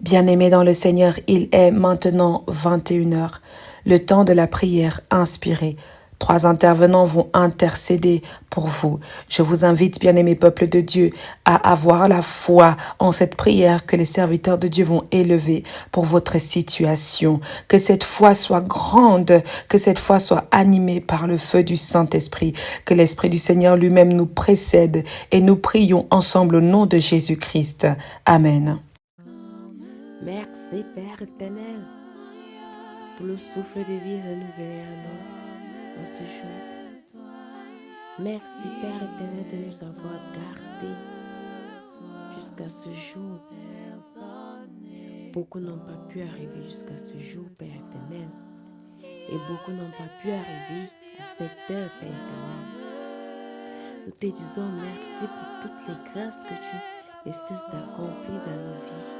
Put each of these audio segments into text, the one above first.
Bien-aimés dans le Seigneur, il est maintenant 21 heures, le temps de la prière inspirée. 3 intervenants vont intercéder pour vous. Je vous invite, bien-aimés peuple de Dieu, à avoir la foi en cette prière que les serviteurs de Dieu vont élever pour votre situation. Que cette foi soit grande, que cette foi soit animée par le feu du Saint-Esprit, que l'Esprit du Seigneur lui-même nous précède et nous prions ensemble au nom de Jésus-Christ. Amen. Merci Père éternel pour le souffle de vie renouvelé en nous en ce jour. Merci Père éternel de nous avoir gardés jusqu'à ce jour. Beaucoup n'ont pas pu arriver jusqu'à ce jour, Père éternel. Et beaucoup n'ont pas pu arriver à cette heure, Père éternel. Nous te disons merci pour toutes les grâces que tu ne cesses d'accomplir dans nos vies.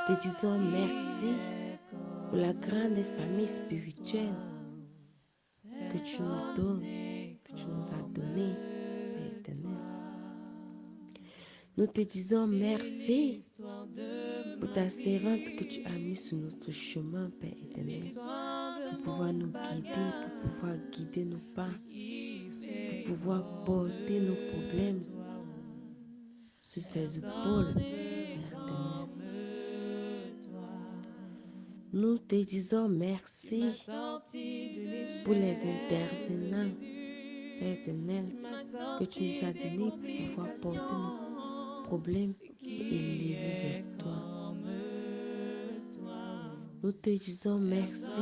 Te disons merci pour la grande famille spirituelle que tu nous donnes, que tu nous as donnée, Père éternel. Nous te disons merci pour ta servante que tu as mise sur notre chemin, Père éternel, pour pouvoir nous guider, pour pouvoir guider nos pas, pour pouvoir porter nos problèmes sur ses épaules, Père éternel. Nous te disons merci pour les intervenants, Père éternel, que tu nous as donnés pour pouvoir porter nos problèmes et élever vers toi. Nous te disons merci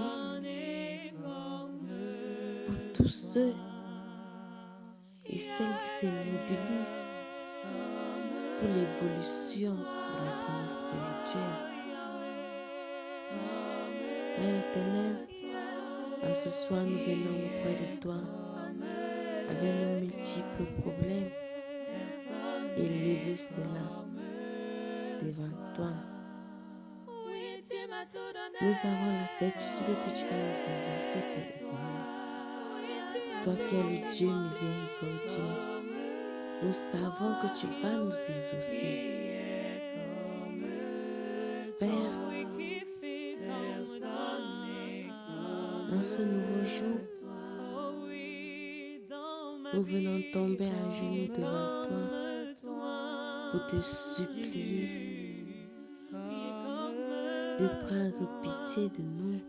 pour tous ceux et celles qui se mobilisent pour l'évolution de la famille spirituelle. Père éternel, en ce soir, nous venons auprès de toi avec nos multiples problèmes et lever cela devant toi. Nous avons la certitude que tu vas nous exaucer, Père éternel. Toi qui es le Dieu miséricordieux, nous savons que tu vas nous exaucer. Père, dans ce nouveau jour, nous venons tomber à genoux devant toi pour te supplier de prendre pitié de nous,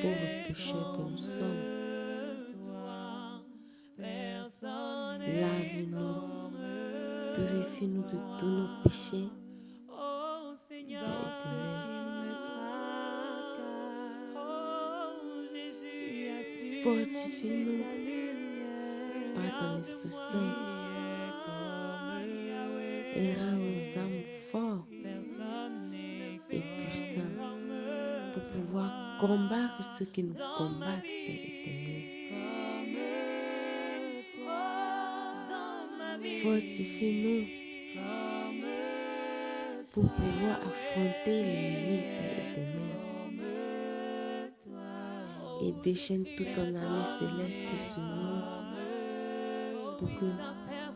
pauvres pécheurs que nous sommes. Lave-nous, purifie-nous de tous nos péchés, Père éternel. Fortifie-nous par ton Esprit Saint et rends nos âmes forts et puissants pour pouvoir combattre ceux qui nous combattent, Père éternel. Fortifie-nous pour pouvoir affronter l'ennemi, Père éternel. Et déchaîne tout ton armée céleste sur nous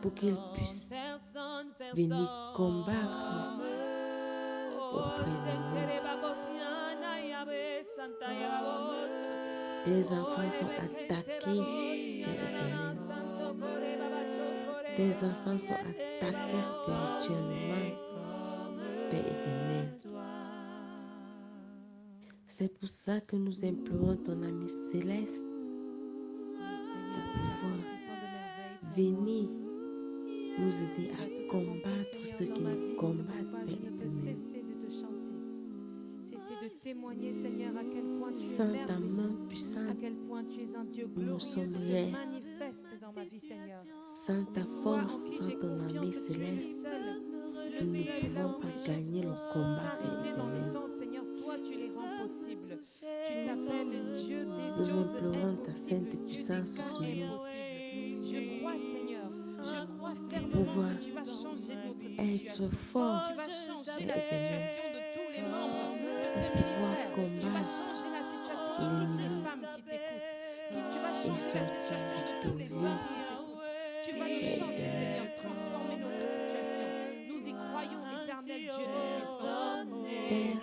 pour qu'il puisse venir combattre auprès de nous. Tes enfants sont attaqués, Père éternel. Tes enfants sont attaqués spirituellement, Père éternel. C'est pour ça que nous implorons ton ami céleste pour pouvoir venir nous aider à combattre ceux qui nous combattent, Père éternel. Témoigner, Seigneur, à quel point tu es Sans ta main puissante, à quel point tu es un Dieu nous glorieux, sommes tu te rien. manifestes dans ma vie, Seigneur. Sans ta force, sans ton ami céleste, nous ne pouvons pas gagner le combat, Père éternel. Seigneur, toi tu les rends possibles. Tu t'appelles Dieu des Nous choses implorons ta impossibles. sainte puissance sur nous Je crois, Seigneur, je crois pour fermement pouvoir que tu vas changer notre être situation. fort, Tu vas changer Père la éternel, situation de tous les membres de ce pour pouvoir ministère. Tu vas combattre changer la situation de toutes les l'ennemi femmes qui t'écoutent. Tu vas et changer la sortir situation de tous les victorieux. hommes qui t'écoutent. Tu vas nous changer, Seigneur, transformer notre situation. Nous y croyons, éternel Dieu Tout-Puissant. Père,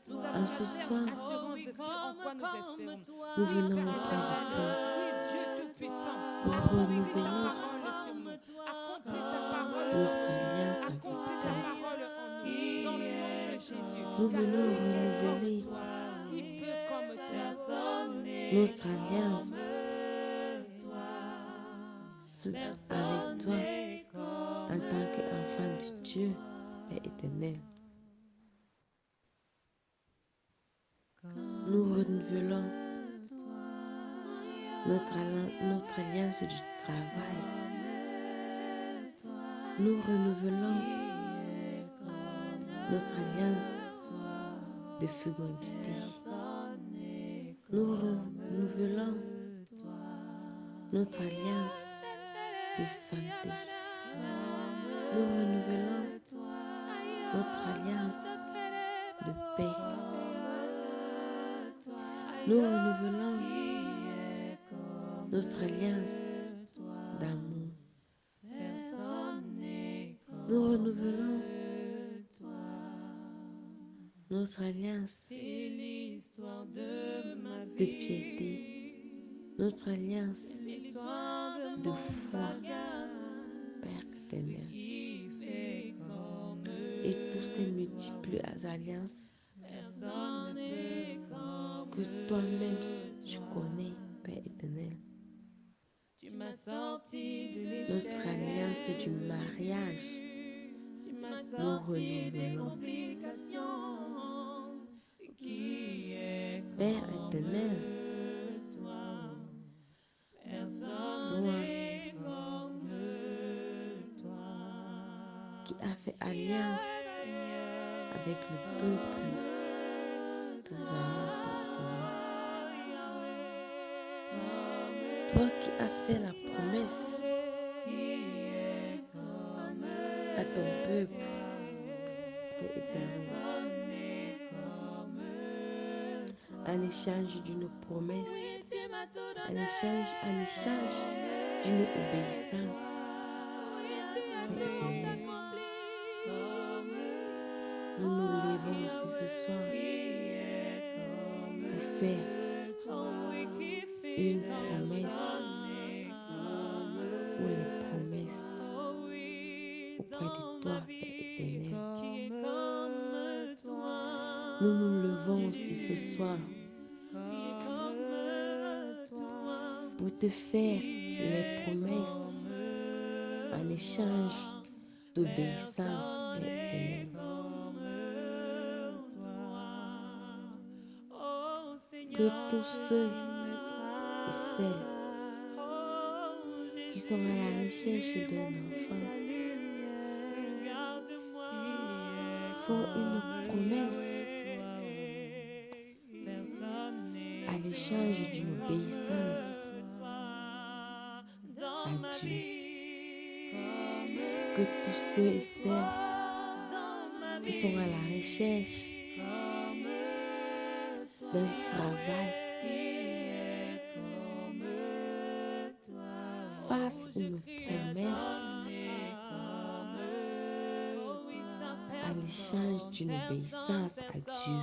Nous en avons ce la soir, ferme assurance de ce en quoi nous espérons. nous Oui, venons Père auprès de éternel, toi oui, Dieu Tout-Puissant, pour accomplis ta renouveler parole sur nous. Accomplis ta parole en notre nous. alliance avec Accomplis ta toi. parole en nous. Dans le nom de Jésus. Nous Car venons qui est comme renouveler toi? Qui peut comme toi? notre alliance avec toi en tant qu'enfant de Dieu, Père éternel. Nous renouvelons notre alliance du travail. Nous renouvelons notre alliance de fécondité. Nous renouvelons notre alliance de santé. Nous renouvelons notre alliance de paix. Nous renouvelons notre alliance d'amour. Nous renouvelons notre alliance de piété, notre alliance de foi, Père éternel. Et tous ces multiples alliances que toi-même tu connais, Père éternel. Notre alliance du mariage, nous renouvelons. Père éternel, toi qui as fait alliance avec le peuple d'Israël, toi qui as fait la promesse à ton peuple, Père éternel, en échange d'une promesse, en échange d'une obéissance, Père éternel. Nous nous levons aussi ce soir pour faire une promesse ou les promesses auprès de toi, Père éternel. Nous nous levons aussi ce soir pour te faire les promesses en échange d'obéissance, Père éternel. Que tous ceux et celles qui sont à la recherche d'un enfant font une promesse à l'échange d'une obéissance à Dieu. Que tous ceux et celles qui sont à la recherche d'un travail fassent une promesse à l'échange d'une obéissance à Dieu.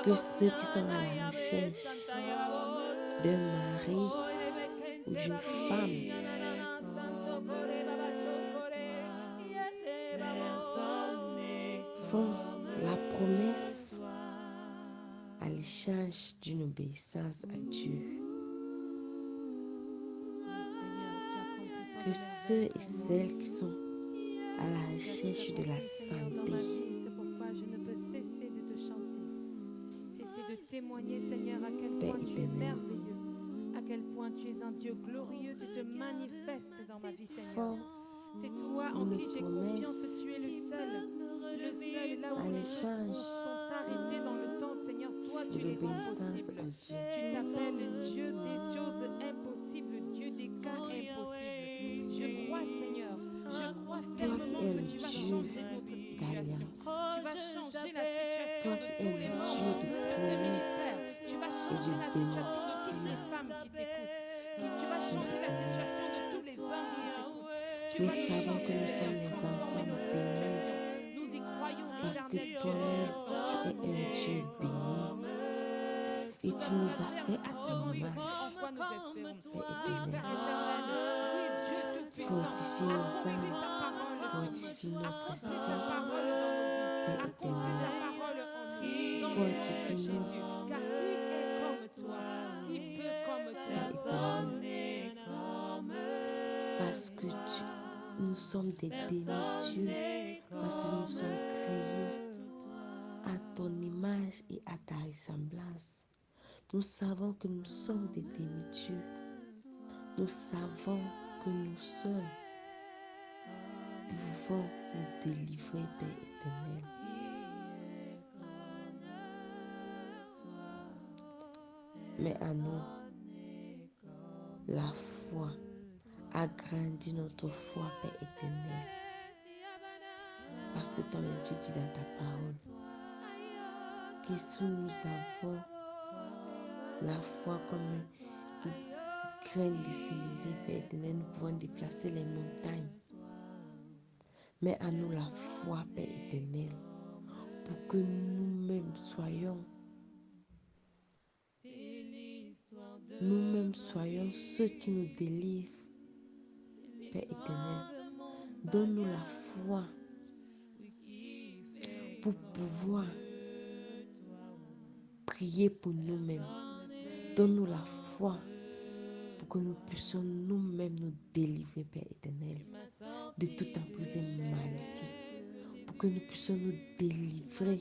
Que ceux qui sont à la recherche d'un mari ou d'une femme font la promesse à l'échange d'une obéissance à Dieu. Que ceux et celles qui sont à la recherche de la santé, c'est pourquoi je ne peux cesser de te chanter, cesser de témoigner, Seigneur, à quel Père point tu es éternel, merveilleux, à quel point tu es un Dieu glorieux, tu te manifestes dans ma vie, Seigneur. font C'est toi en une qui j'ai promesse confiance, tu es le seul, là à où les choses l'échange sont arrêtées dans le temps, Seigneur, toi de tu les rends l'obéissance possibles. à Dieu. Tu t'appelles Dieu des choses impossibles, Dieu des cas impossibles. Je crois, Seigneur, je crois fermement que tu vas changer notre situation. Tu vas changer la situation de tous les membres de ce ministère. Tu vas changer la situation de toutes les femmes qui t'écoutent. Tu vas changer la situation de tous les hommes qui t'écoutent. Tu Nous soyez savons que changés, nous sommes Seigneur, les transformez enfants notre bénis situation. Nous y croyons, parce que éternel Dieu toi-même, Tout-Puissant. tu es un Dieu béni et Nous tu sommes nous pas as fermes fait à à ce ton oui, image, en quoi nous espérons. Père Oui, éternel. Père éternel. Oui, Dieu Tout-Puissant. Fortifie nos Accomplis âmes, ta parole sur nous. fortifie notre Accomplis ta esprit, parole dans nos vies. Père Accomplis ta éternel. parole en nous. Dans le nom de Fortifie-nous, Jésus. Car qui est comme toi? Qui peut comme Père toi? éternel, parce que nous sommes des demi-dieux, parce que nous sommes créés à ton image et à ta ressemblance. Nous savons que nous sommes des demi-dieux. Nous savons que nous seuls pouvons nous délivrer, Père éternel. Mais à nous, la foi, agrandis notre foi, Père éternel. Parce que toi-même, tu dis dans ta parole que si nous avons la foi comme une graine de sénévé, Père éternel, nous pouvons déplacer les montagnes. Mais à nous la foi, Père éternel, pour que nous-mêmes soyons ceux qui nous délivrent, Père éternel. Donne-nous la foi pour pouvoir prier pour nous-mêmes. Donne-nous la foi pour que nous puissions nous-mêmes nous délivrer, Père éternel, de toute emprise maléfique. Pour que nous puissions nous délivrer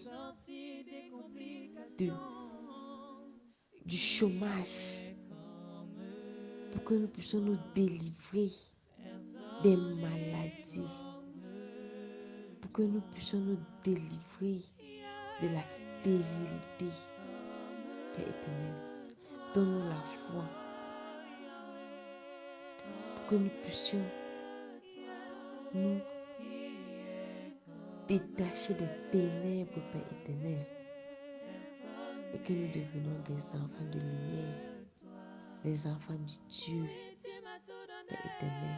du chômage. Pour que nous puissions nous délivrer des maladies. Pour que nous puissions nous délivrer de la stérilité. Père éternel, donne-nous la foi pour que nous puissions nous détacher des ténèbres, Père éternel, et que nous devenons des enfants de lumière, des enfants de Dieu, Père éternel.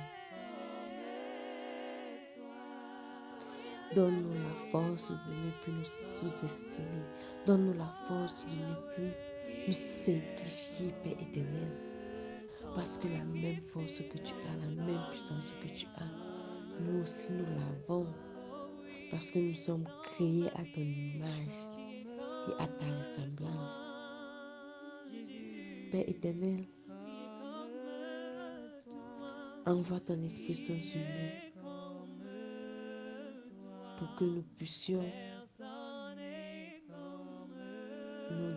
Donne-nous la force de ne plus nous sous-estimer. Donne-nous la force de ne plus nous simplifier, Père éternel. Parce que la même force que tu as, la même puissance que tu as, nous aussi nous l'avons. Parce que nous sommes créés à ton image et à ta ressemblance. Père éternel, envoie ton Esprit Saint sur nous pour que nous puissions nous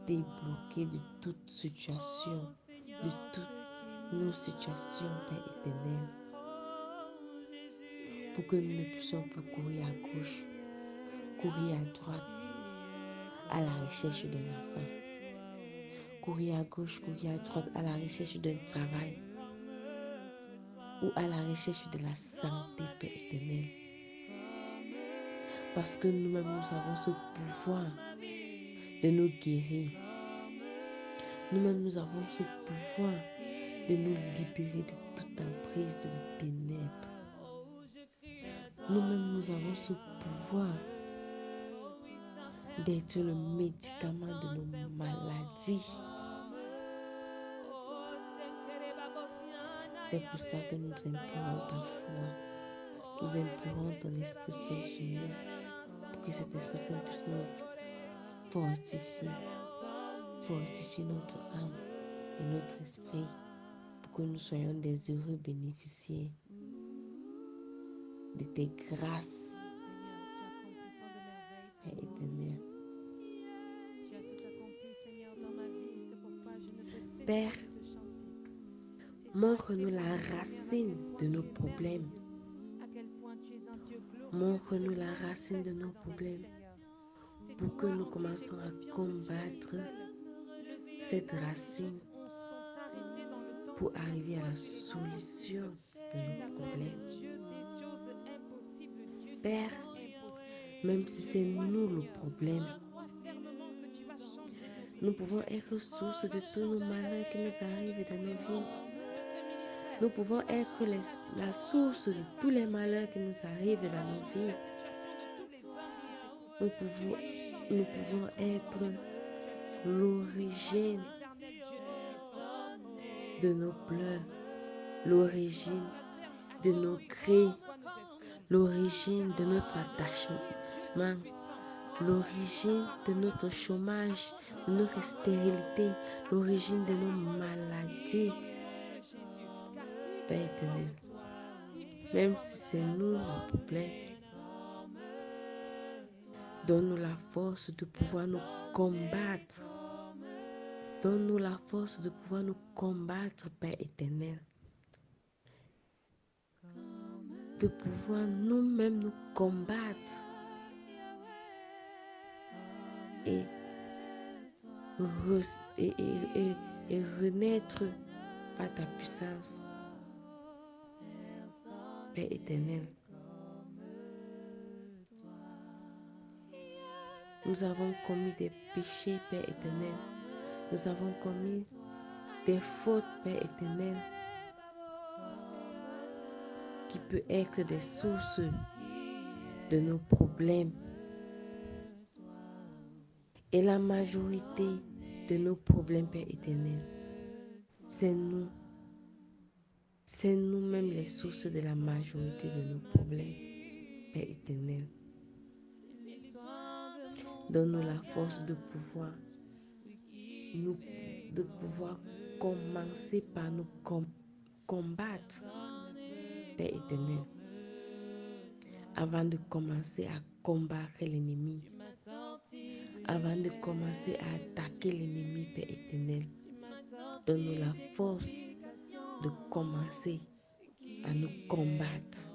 débloquer de toute situation, de toutes nos situations, Père éternel, pour que nous ne puissions plus courir à gauche, courir à droite, à la recherche d'un enfant, courir à gauche, courir à droite, à la recherche d'un travail, ou à la recherche de la santé, Père éternel. Parce que nous-mêmes, nous avons ce pouvoir de nous guérir. Nous-mêmes, nous avons ce pouvoir de nous libérer de toute emprise de ténèbres. Nous-mêmes, nous avons ce pouvoir d'être le médicament de nos maladies. C'est pour ça que nous implorons ta foi. Nous implorons ton Esprit Saint sur nous, pour que cet Esprit Saint puisse nous fortifier notre âme et notre esprit, pour que nous soyons des heureux bénéficiaires de tes grâces, Père éternel. Tu as tout accompli, Seigneur, dans ma vie. C'est pourquoi je ne peux cesser Père, de te chanter. montre-nous la racine de nos problèmes. À quel point tu es un Dieu glorieux. Montre-nous la racine de nos problèmes pour que nous commençons à combattre cette racine pour arriver à la solution de nos problèmes. Père, même si c'est nous le problème, nous pouvons être source de tous nos malheurs qui nous arrivent dans nos vies. Nous pouvons être la source de tous les malheurs qui nous arrivent dans nos vies. Nous pouvons être l'origine de nos pleurs, l'origine de nos cris, l'origine de notre attachement, l'origine de notre chômage, de notre stérilité, l'origine de nos maladies. Père éternel, même si c'est nous le problème, donne-nous la force de pouvoir nous combattre. Donne-nous la force de pouvoir nous combattre, Père éternel. De pouvoir nous-mêmes nous combattre et renaître par ta puissance, Père éternel. Nous avons commis des péchés, Père éternel. Nous avons commis des fautes, Père éternel, qui peut être des sources de nos problèmes. Et la majorité de nos problèmes, Père éternel, c'est nous. C'est nous-mêmes les sources de la majorité de nos problèmes, Père éternel. Donne-nous la force de pouvoir commencer par nous combattre, Père éternel, avant de commencer à combattre l'ennemi, avant de commencer à attaquer l'ennemi, Père éternel. Donne-nous la force de commencer à nous combattre,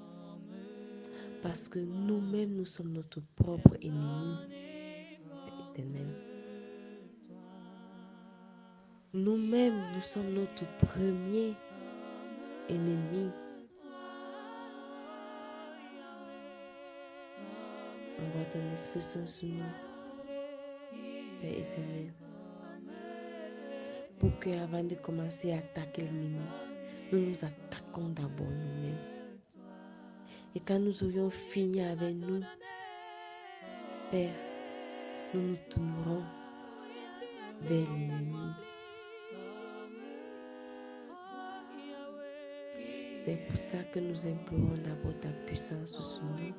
parce que nous-mêmes, nous sommes notre propre ennemi, Père éternel. Nous-mêmes, nous sommes notre premier ennemi. Envoie ton Esprit Saint sur nous, Père éternel, pour qu'avant de commencer à attaquer l'ennemi, nous nous attaquons d'abord nous-mêmes. Et quand nous aurions fini avec nous, Père, nous nous tournerons vers l'ennemi. C'est pour ça que nous implorons d'abord ta puissance sur nous,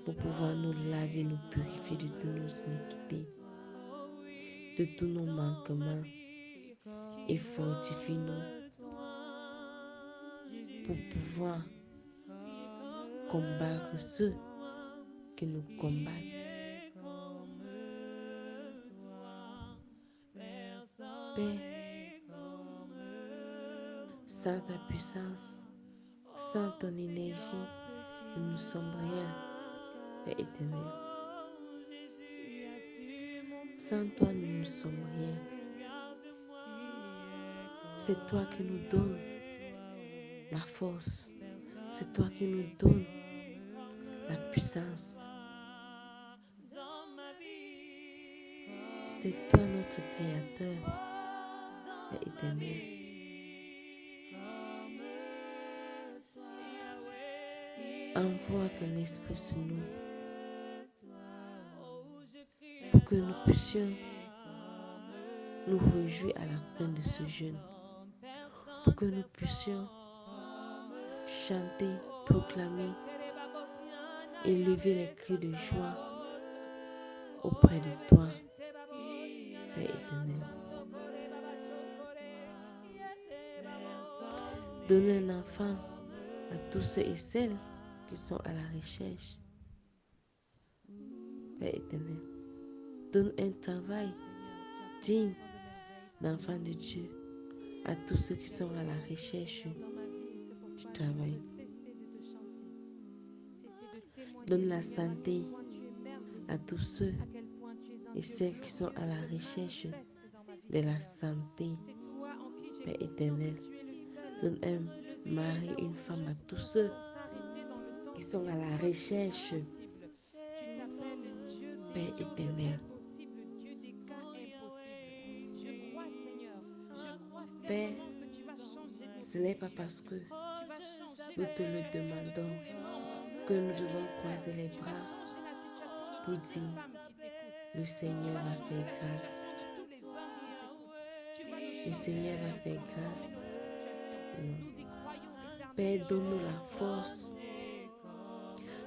pour pouvoir nous laver, nous purifier de toutes nos iniquités, de tous nos manquements, et fortifie-nous pour pouvoir combattre ceux qui nous combattent. Père, sans ta puissance, sans ton énergie, nous ne sommes rien, Père éternel. Sans toi, nous ne sommes rien. C'est toi qui nous donnes la force. C'est toi qui nous donnes la puissance. C'est toi notre Créateur, Père éternel. Envoie ton Esprit sur nous pour que nous puissions nous réjouir à la fin de ce jeûne, pour que nous puissions chanter, proclamer et lever les cris de joie auprès de toi, Père éternel. Donne un enfant à tous ceux et celles qui sont à la recherche, Père éternel. Donne un travail digne d'enfants de Dieu à tous ceux qui sont à la recherche du travail. Donne la santé à tous ceux et celles qui sont à la recherche de la santé, Père éternel. Donne un mari, une femme à tous ceux qui sont à la recherche, Père éternel. Père, Ce n'est pas parce que Tu vas changer nous la te le situation de demandons tous les membres que nous de devons cette croiser les Tu vas bras changer la situation de pour toutes les dire femmes qui t'écoutent. le Tu Seigneur vas va changer faire la grâce. situation de tous les hommes qui t'écoutent. Tu vas nous Le changer, Seigneur va Seigneur, faire transformer grâce. notre situation. Non. Nous y croyons, Père, éternel. donne-nous la force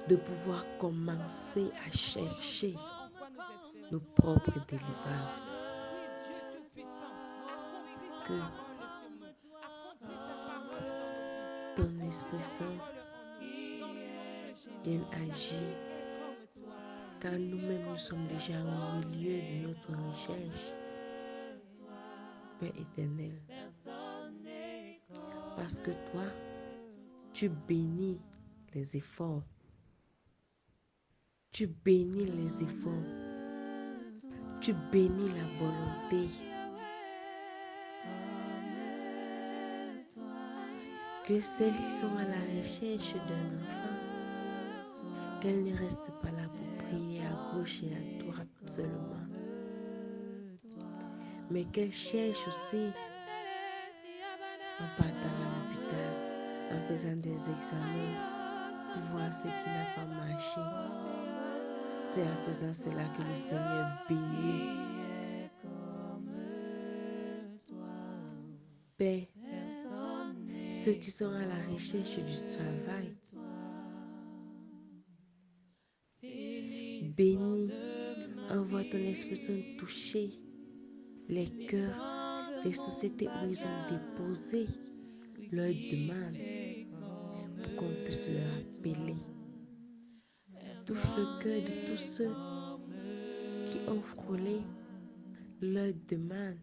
de pouvoir commencer à chercher En quoi nous espérons. nos propres délivrances. Oui, Dieu Tout-Puissant, accomplis ta Que parole sur nous. Accomplis ta parole dans nos vies. ton Accomplis Esprit ta Saint parole en nous. Dans le nom de Jésus. vienne Car qui agir est comme toi? quand nous-mêmes nous sommes déjà au milieu de notre recherche. Père éternel, parce que toi, tu bénis les efforts. Tu bénis les efforts. Tu bénis la volonté. Que celles qui sont à la recherche d'un enfant, qu'elles ne restent pas là pour prier à gauche et à droite seulement, mais qu'elles cherchent aussi en partant à l'hôpital, en faisant des examens pour voir ce qui n'a pas marché. C'est en faisant cela que le Seigneur bénit. Père, ceux qui sont à la recherche du travail, bénis, envoie ton Esprit Saint toucher les cœurs des sociétés où ils ont déposé leurs demandes pour qu'on puisse leur appeler. Touche le cœur de tous ceux qui ont frôlé leurs demandes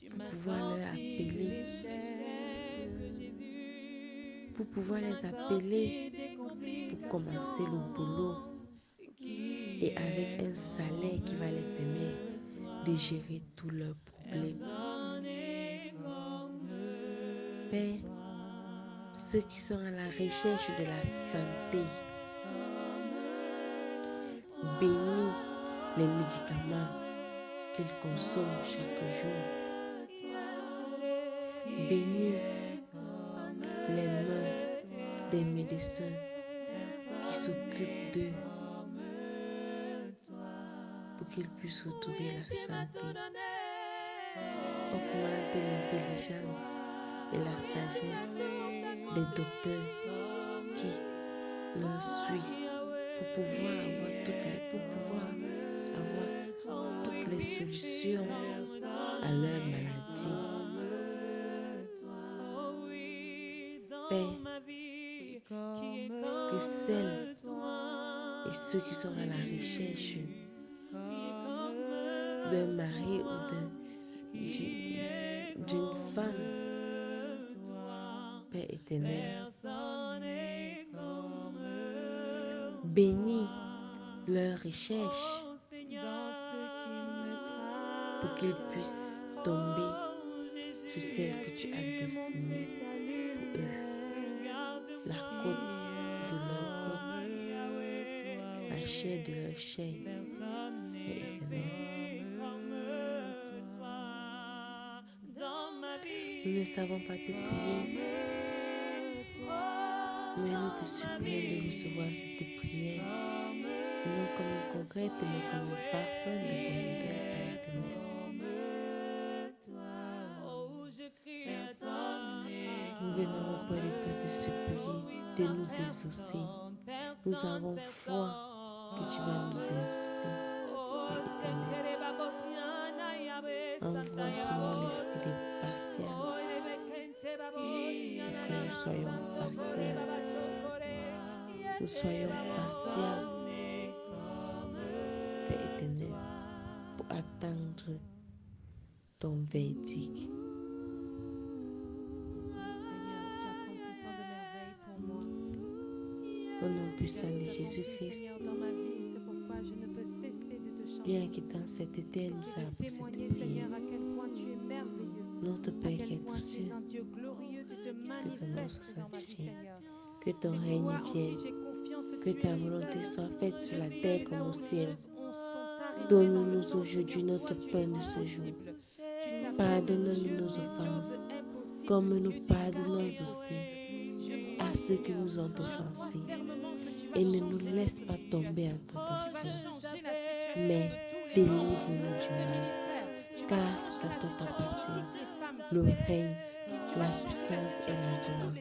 pour pouvoir leur appeler. Pour pouvoir les appeler pour commencer le boulot et avec un salaire qui va les permettre de gérer tous leurs problèmes. Père, ceux qui sont à la recherche de la santé, bénis les médicaments qu'ils consomment chaque jour. Bénis les mains des médecins qui s'occupent d'eux pour qu'ils puissent retrouver la santé. Augmente l'intelligence et la sagesse des docteurs qui leur suivent pour pouvoir avoir toutes les solutions à leur maladie. Père, que celles et ceux qui sont à la recherche d'un mari ou d'une femme, Père éternel, bénis leur recherche pour qu'ils puissent tomber sur celle que tu as destinée pour eux, la côte de leur côte, la chair de leur chair, Père éternel. Nous ne savons pas te prier, mais nous te supplions de recevoir cette prière, non comme une concrète, mais comme un parfum de bonté à l'éternel. Nous venons auprès de toi te supplier de nous exaucer. Nous avons foi que tu vas nous exaucer, Père éternel. Envoie sur nous l'esprit de patience pour que nous soyons patients. Nous soyons patients, Père éternel, pour attendre ton verdict. Seigneur, tu accomplis tant de merveilles pour moi. Au nom puissant de Jésus-Christ, Seigneur, dans ma vie, c'est pourquoi je ne peux cesser de te chanter. bien qu'étant cette terre, nous Cesser avons de cette témoigner, prière. Seigneur, à quel point tu es merveilleux. Notre À Père qui quel es point aux tu cieux, es un Dieu glorieux, tu te nom manifestes soit dans ma vie, sanctifié. Seigneur. Que ton C'est règne toi en qui vienne, j'ai confiance, que tu es ta le volonté seul. soit faite sur la Le terre seul comme là au où les ciel. choses sont arrêtées dans le Donne-nous temps, aujourd'hui Seigneur, notre toi, tu pain es de ce jour. impossible. Tu t'appelles le Pardonne-nous Dieu nos des choses offenses, impossibles. comme nous pardonnons aussi à ceux qui nous ont offensés. Et ne nous laisse pas tomber en tentation, mais délivre-nous du mal. Car c'est à toi qu'appartient le règne, la puissance et la gloire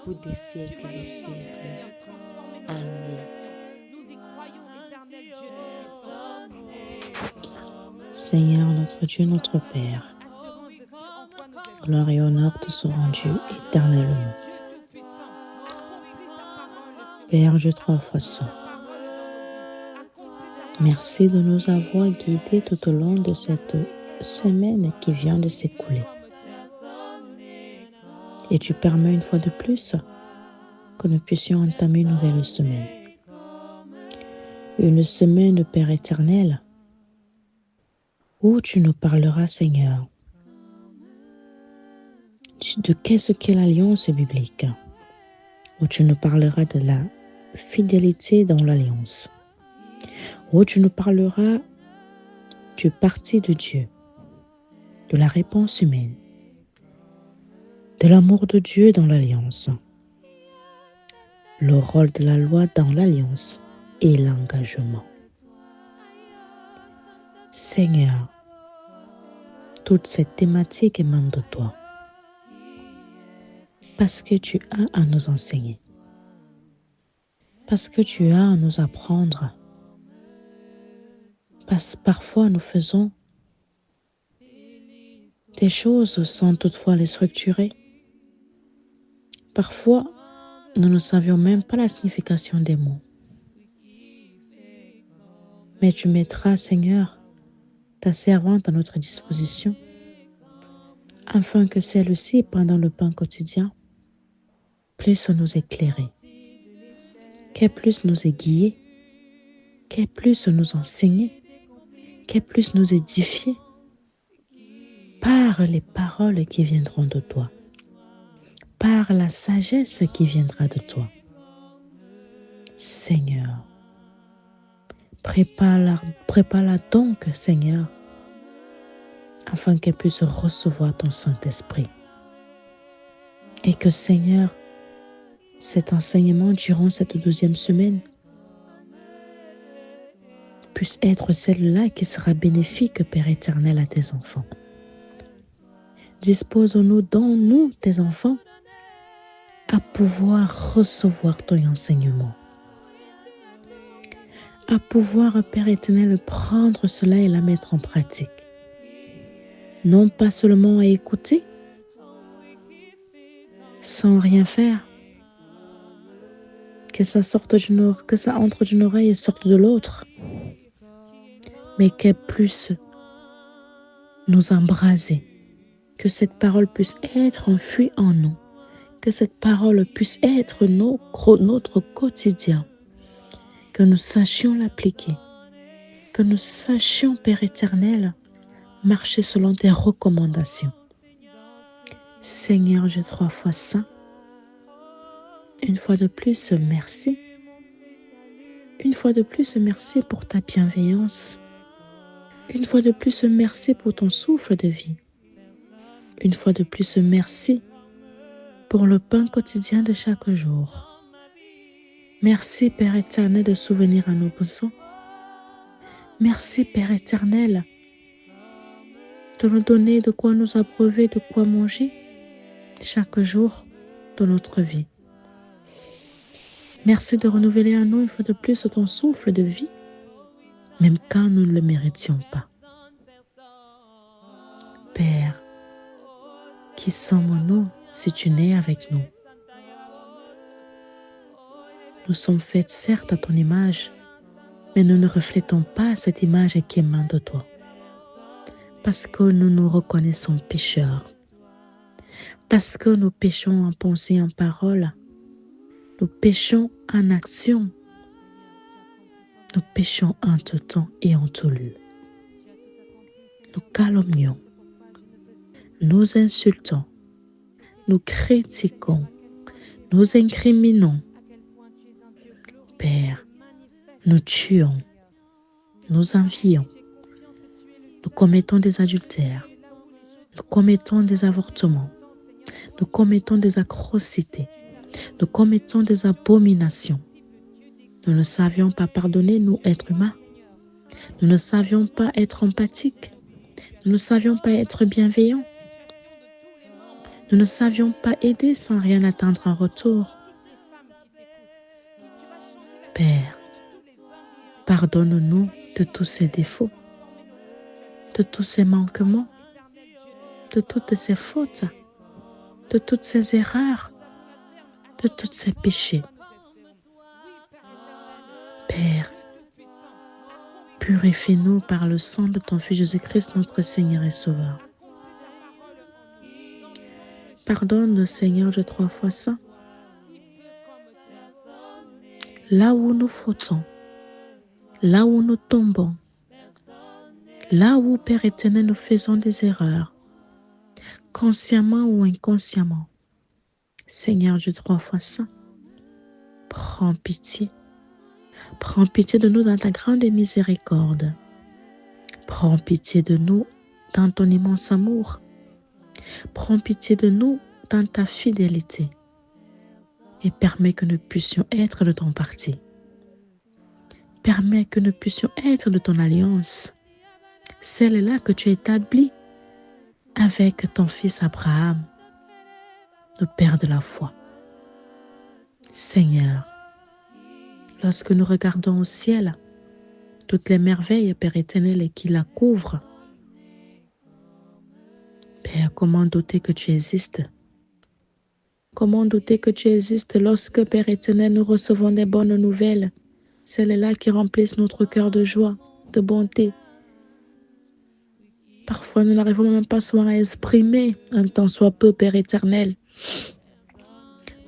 pour des siècles et des siècles. Amen. Seigneur notre Dieu, notre Père, gloire et honneur te sont rendus éternellement. Père Dieu trois fois saint, merci de nous avoir guidés tout au long de cette semaine qui vient de s'écouler. Et tu permets une fois de plus que nous puissions entamer une nouvelle semaine. Une semaine, Père éternel, où tu nous parleras, Seigneur, de qu'est-ce qu'est l'alliance biblique, où tu nous parleras de la fidélité dans l'alliance, où tu nous parleras du parti de Dieu, de la réponse humaine, de l'amour de Dieu dans l'alliance, le rôle de la loi dans l'alliance et l'engagement. Seigneur, toute cette thématique émane de toi, parce que tu as à nous enseigner, parce que tu as à nous apprendre, parce que parfois nous faisons des choses sans toutefois les structurer. Parfois, nous ne savions même pas la signification des mots. Mais tu mettras, Seigneur, ta servante à notre disposition, afin que celle-ci, pendant le pain quotidien, puisse nous éclairer, qu'elle puisse nous aiguiller, qu'elle puisse nous enseigner, qu'elle puisse nous édifier par les paroles qui viendront de toi, par la sagesse qui viendra de toi. Seigneur, prépare-la donc, Seigneur, afin qu'elle puisse recevoir ton Saint-Esprit. Et que, Seigneur, cet enseignement durant cette 12e semaine puisse être celle-là qui sera bénéfique, Père éternel, à tes enfants. Dispose-nous, dans nous, tes enfants, à pouvoir recevoir ton enseignement, à pouvoir, Père éternel, prendre cela et la mettre en pratique. Non pas seulement à écouter, sans rien faire, que ça entre d'une oreille et sorte de l'autre, mais qu'elle puisse nous embraser, que cette parole puisse être enfouie en nous, que cette parole puisse être notre quotidien, que nous sachions l'appliquer, que nous sachions, Père éternel, marcher selon tes recommandations. Seigneur Dieu trois fois saint, une fois de plus, merci. Une fois de plus, merci pour ta bienveillance. Une fois de plus, merci pour ton souffle de vie. Une fois de plus, merci pour le pain quotidien de chaque jour. Merci, Père éternel, de souvenir à nos besoins. Merci, Père éternel, de nous donner de quoi nous abreuver, de quoi manger chaque jour de notre vie. Merci de renouveler à nous une fois de plus ton souffle de vie, même quand nous ne le méritions pas. Père, qui sommes-nous si tu n'es avec nous? Nous sommes faits certes à ton image, mais nous ne reflétons pas cette image qui émane de toi, parce que nous nous reconnaissons pécheurs, parce que nous péchons en pensée et en parole, nous péchons en action, nous péchons en tout temps et en tout lieu. Nous calomnions, nous insultons, nous critiquons, nous incriminons. Père, nous tuons, nous envions, nous commettons des adultères, nous commettons des avortements, Nous commettons des atrocités. Nous commettons des abominations. Nous ne savions pas pardonner, nous, êtres humains. Nous ne savions pas être empathiques. Nous ne savions pas être bienveillants. Nous ne savions pas aider sans rien attendre en retour. Père, pardonne-nous de tous ces défauts, de tous ces manquements, de toutes ces fautes, de toutes ces erreurs, de tous ces péchés. Père, purifie-nous par le sang de ton Fils Jésus-Christ, notre Seigneur et Sauveur. Pardonne, Seigneur, de 3 fois saint. Là où nous fautons, là où nous tombons, là où, Père éternel, nous faisons des erreurs, consciemment ou inconsciemment, Seigneur Dieu 3 fois saint, prends pitié. Prends pitié de nous dans ta grande miséricorde. Prends pitié de nous dans ton immense amour. Prends pitié de nous dans ta fidélité. Et permets que nous puissions être de ton parti. Permets que nous puissions être de ton alliance. Celle-là que tu as établie avec ton fils Abraham, le Père de la foi. Seigneur, lorsque nous regardons au ciel, toutes les merveilles, Père éternel, qui la couvrent, Père, comment douter que tu existes? Comment douter que tu existes lorsque, Père éternel, nous recevons des bonnes nouvelles, celles-là qui remplissent notre cœur de joie, de bonté. Parfois, nous n'arrivons même pas souvent à exprimer un tant soit peu, Père éternel.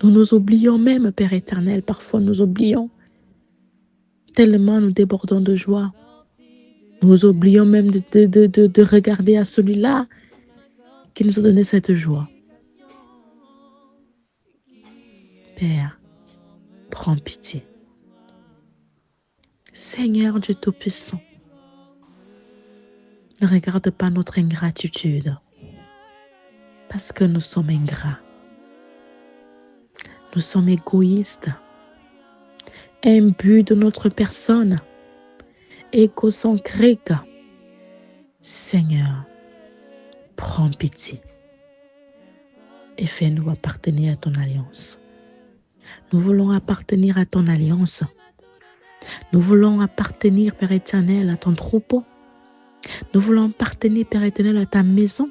Nous nous oublions même, Père éternel, parfois nous oublions. Tellement nous débordons de joie. Nous oublions même de regarder à celui-là qui nous a donné cette joie. Père, prends pitié. Seigneur Dieu Tout-Puissant, ne regarde pas notre ingratitude, parce que nous sommes ingrats. Nous sommes égoïstes, imbus de notre personne, égocentriques. Seigneur, prends pitié et fais-nous appartenir à ton alliance. Nous voulons appartenir à ton alliance. Nous voulons appartenir, Père éternel, à ton troupeau. Nous voulons appartenir, Père éternel, à ta maison.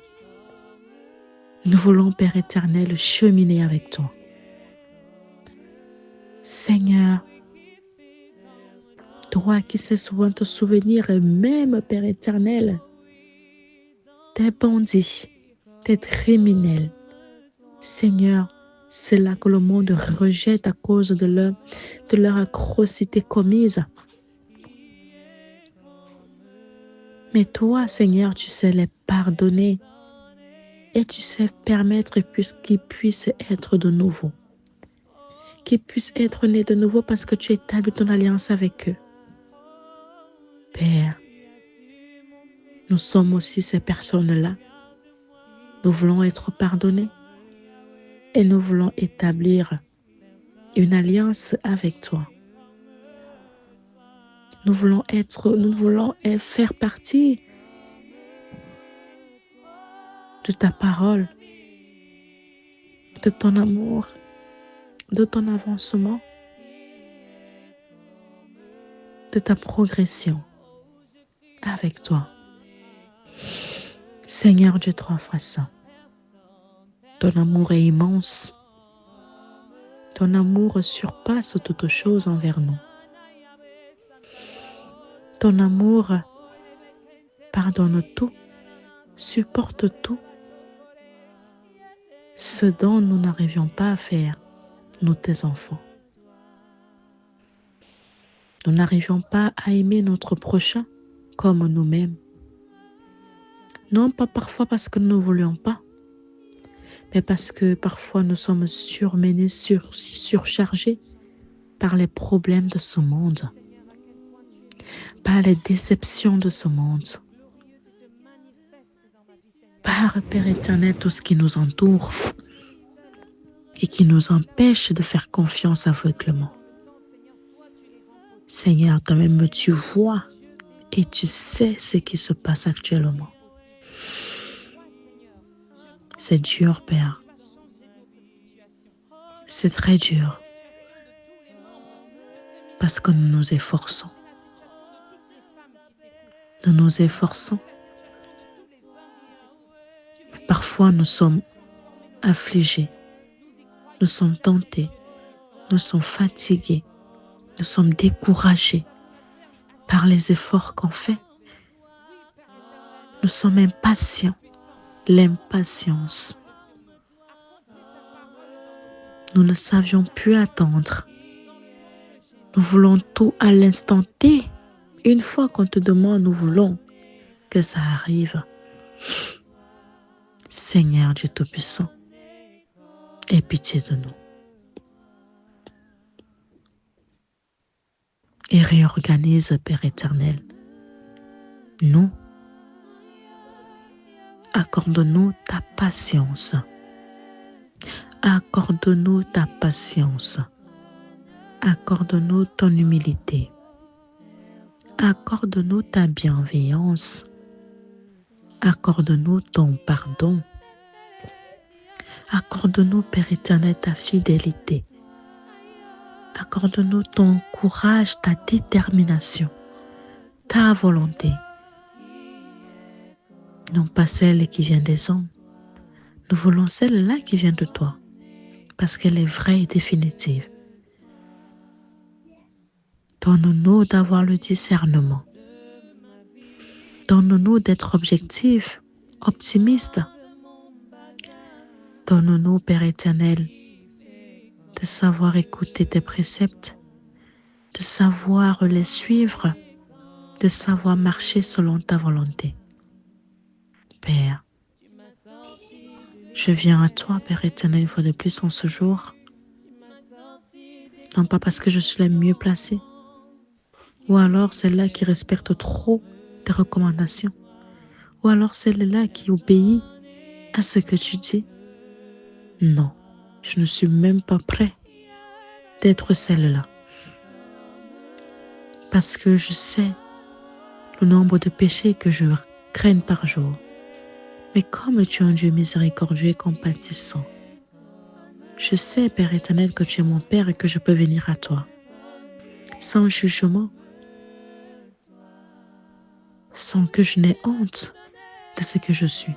Nous voulons, Père éternel, cheminer avec toi. Seigneur, toi qui sais souvent te souvenir, et même, Père éternel, des bandits, des criminels. Seigneur, c'est là que le monde rejette à cause de leur atrocité commise. Mais toi, Seigneur, tu sais les pardonner et tu sais permettre qu'ils puissent être de nouveau. Qu'ils puissent être nés de nouveau parce que tu établis ton alliance avec eux. Père, nous sommes aussi ces personnes-là. Nous voulons être pardonnés et nous voulons établir une alliance avec toi. Nous voulons faire partie de ta parole, de ton amour, de ton avancement, de ta progression avec toi. Seigneur Dieu 3 fois saint, ton amour est immense. Ton amour surpasse toute chose envers nous. Ton amour pardonne tout, supporte tout. Ce dont nous n'arrivions pas à faire, nous tes enfants. Nous n'arrivions pas à aimer notre prochain comme nous-mêmes. Non pas parfois parce que nous ne voulions pas, mais parce que parfois nous sommes surmenés, surchargés par les problèmes de ce monde, par les déceptions de ce monde, par, Père éternel, tout ce qui nous entoure. et qui nous empêchent de faire confiance aveuglement. Seigneur, toi-même tu vois et tu sais ce qui se passe actuellement. C'est dur, Père. C'est très dur. Parce que nous nous efforçons. Nous nous efforçons. Parfois, nous sommes affligés. Nous sommes tentés. Nous sommes fatigués. Nous sommes découragés par les efforts qu'on fait. Nous sommes impatients. L'impatience. Nous ne savions plus attendre. Nous voulons tout à l'instant T. Une fois qu'on te demande, nous voulons que ça arrive. Seigneur Dieu Tout-Puissant, aie pitié de nous. Et réorganise, Père éternel. Nous, accorde-nous ta patience. Accorde-nous ta patience. Accorde-nous ton humilité. Accorde-nous ta bienveillance. Accorde-nous ton pardon. Accorde-nous, Père éternel, ta fidélité. Accorde-nous ton courage, ta détermination, ta volonté. Non pas celle qui vient des hommes. Nous voulons celle-là qui vient de toi, parce qu'elle est vraie et définitive. Donne-nous d'avoir le discernement. Donne-nous d'être objectifs, optimistes. Donne-nous, Père éternel, de savoir écouter tes préceptes, de savoir les suivre, de savoir marcher selon ta volonté. Père, je viens à toi, Père éternel, une fois de plus en ce jour. Non pas parce que je suis la mieux placée, ou alors celle-là qui respecte trop tes recommandations, ou alors celle-là qui obéit à ce que tu dis. Non, je ne suis même pas prêt d'être celle-là. Parce que je sais le nombre de péchés que je craigne par jour. Mais comme tu es un Dieu miséricordieux et compatissant, je sais, Père éternel, que tu es mon Père et que je peux venir à toi, sans jugement, sans que je n'ai honte de ce que je suis,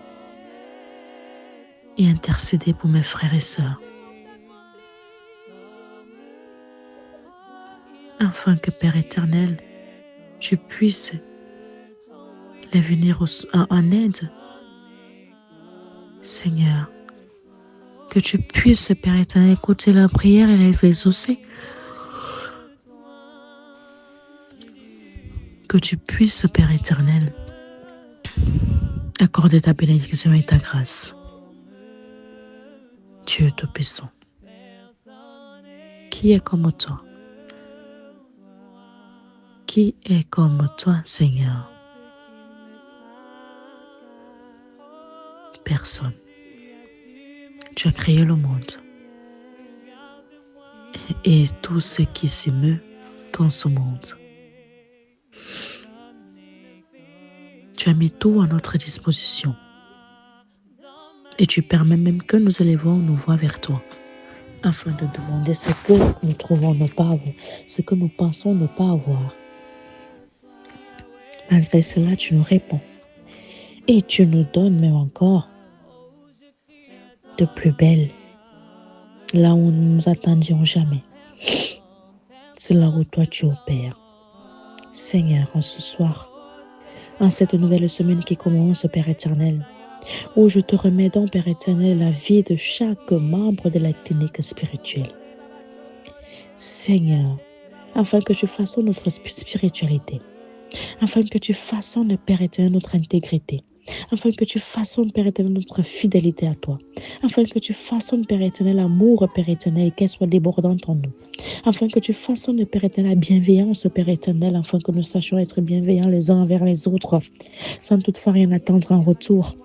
et intercéder pour mes frères et sœurs, afin que, Père éternel, tu puisses les venir en aide. Seigneur, que tu puisses, Père éternel, écouter leurs prières et les exaucer. Que tu puisses, Père éternel, accorder ta bénédiction et ta grâce. Dieu Tout-Puissant, qui est comme toi? Qui est comme toi, Seigneur? Personne. Tu as créé le monde et tout ce qui s'y meut dans ce monde. Tu as mis tout à notre disposition et tu permets même que nous élevons nos voix vers toi afin de demander ce que nous trouvons ne pas avoir, ce que nous pensons ne pas avoir. Malgré cela, tu nous réponds et tu nous donnes même encore de plus belle, là où nous ne nous attendions jamais. C'est là où toi tu opères. Seigneur, en ce soir, en cette nouvelle semaine qui commence, Père éternel, où je te remets donc, Père éternel, la vie de chaque membre de la clinique spirituelle. Seigneur, afin que tu façonnes notre spiritualité, afin que tu façonnes, Père éternel, notre intégrité, afin que tu façonnes, Père éternel, notre fidélité à toi, afin que tu façonnes, Père éternel, l'amour, Père éternel, qu'elle soit débordante en nous, afin que tu façonnes, Père éternel, la bienveillance, Père éternel, afin que nous sachions être bienveillants les uns envers les autres, sans toutefois rien attendre en retour,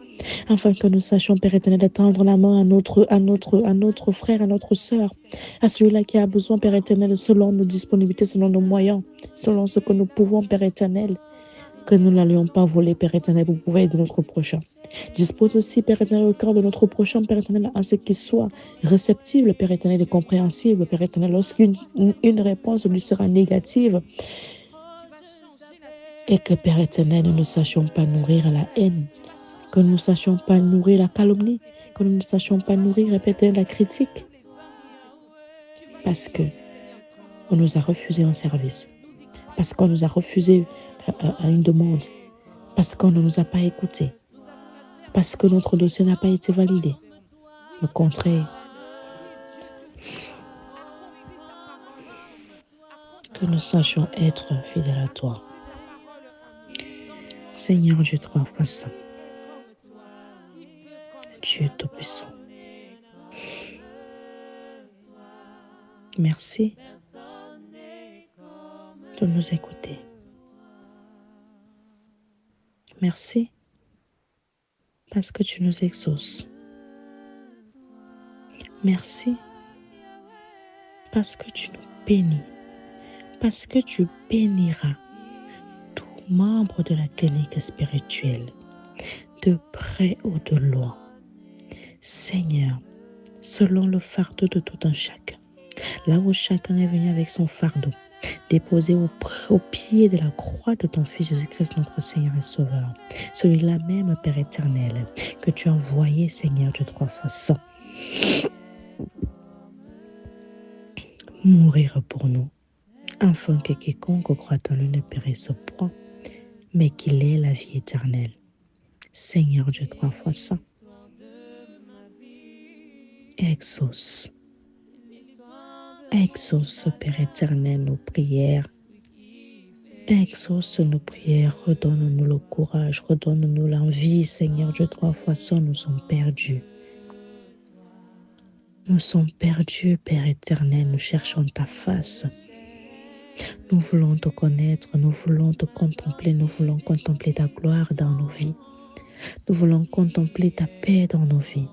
afin que nous sachions, Père éternel, de tendre la main à notre frère, à notre sœur, à celui-là qui a besoin, Père éternel, selon nos disponibilités, selon nos moyens, selon ce que nous pouvons, Père éternel, que nous n'allions pas voler, Père éternel, pour pouvoir aider notre prochain. Dispose aussi, Père éternel, au cœur de notre prochain, Père éternel, à ce qu'il soit réceptible, Père éternel, et compréhensible, Père éternel, lorsqu'une réponse lui sera négative, et que, Père éternel, nous ne sachions pas nourrir la haine, que nous ne sachions pas nourrir la calomnie, que nous ne sachions pas nourrir, répéter la critique, parce que on nous a refusé un service, parce qu'on nous a refusé une demande, parce qu'on ne nous a pas écoutés, parce que notre dossier n'a pas été validé. Au contraire, que nous sachions être fidèles à toi. Seigneur Dieu trois fois saint, Dieu tout-puissant, merci de nous écouter. Merci parce que tu nous exauces. Merci parce que tu nous bénis, parce que tu béniras tout membre de la clinique spirituelle, de près ou de loin. Seigneur, selon le fardeau de tout un chacun, là où chacun est venu avec son fardeau, déposé au pied de la croix de ton Fils Jésus-Christ, notre Seigneur et Sauveur, celui-là même, Père éternel, que tu as envoyé, Seigneur, de 3 fois 100, mourir pour nous, afin que quiconque croit en lui ne périsse point, mais qu'il ait la vie éternelle. Seigneur Dieu 3 fois 100, exauce, Père éternel, nos prières. Exauce nos prières, redonne-nous le courage, redonne-nous l'envie. Seigneur Dieu 3 fois 100, nous sommes perdus. Nous sommes perdus, Père éternel, nous cherchons ta face. Nous voulons te connaître, nous voulons te contempler, nous voulons contempler ta gloire dans nos vies. Nous voulons contempler ta paix dans nos vies.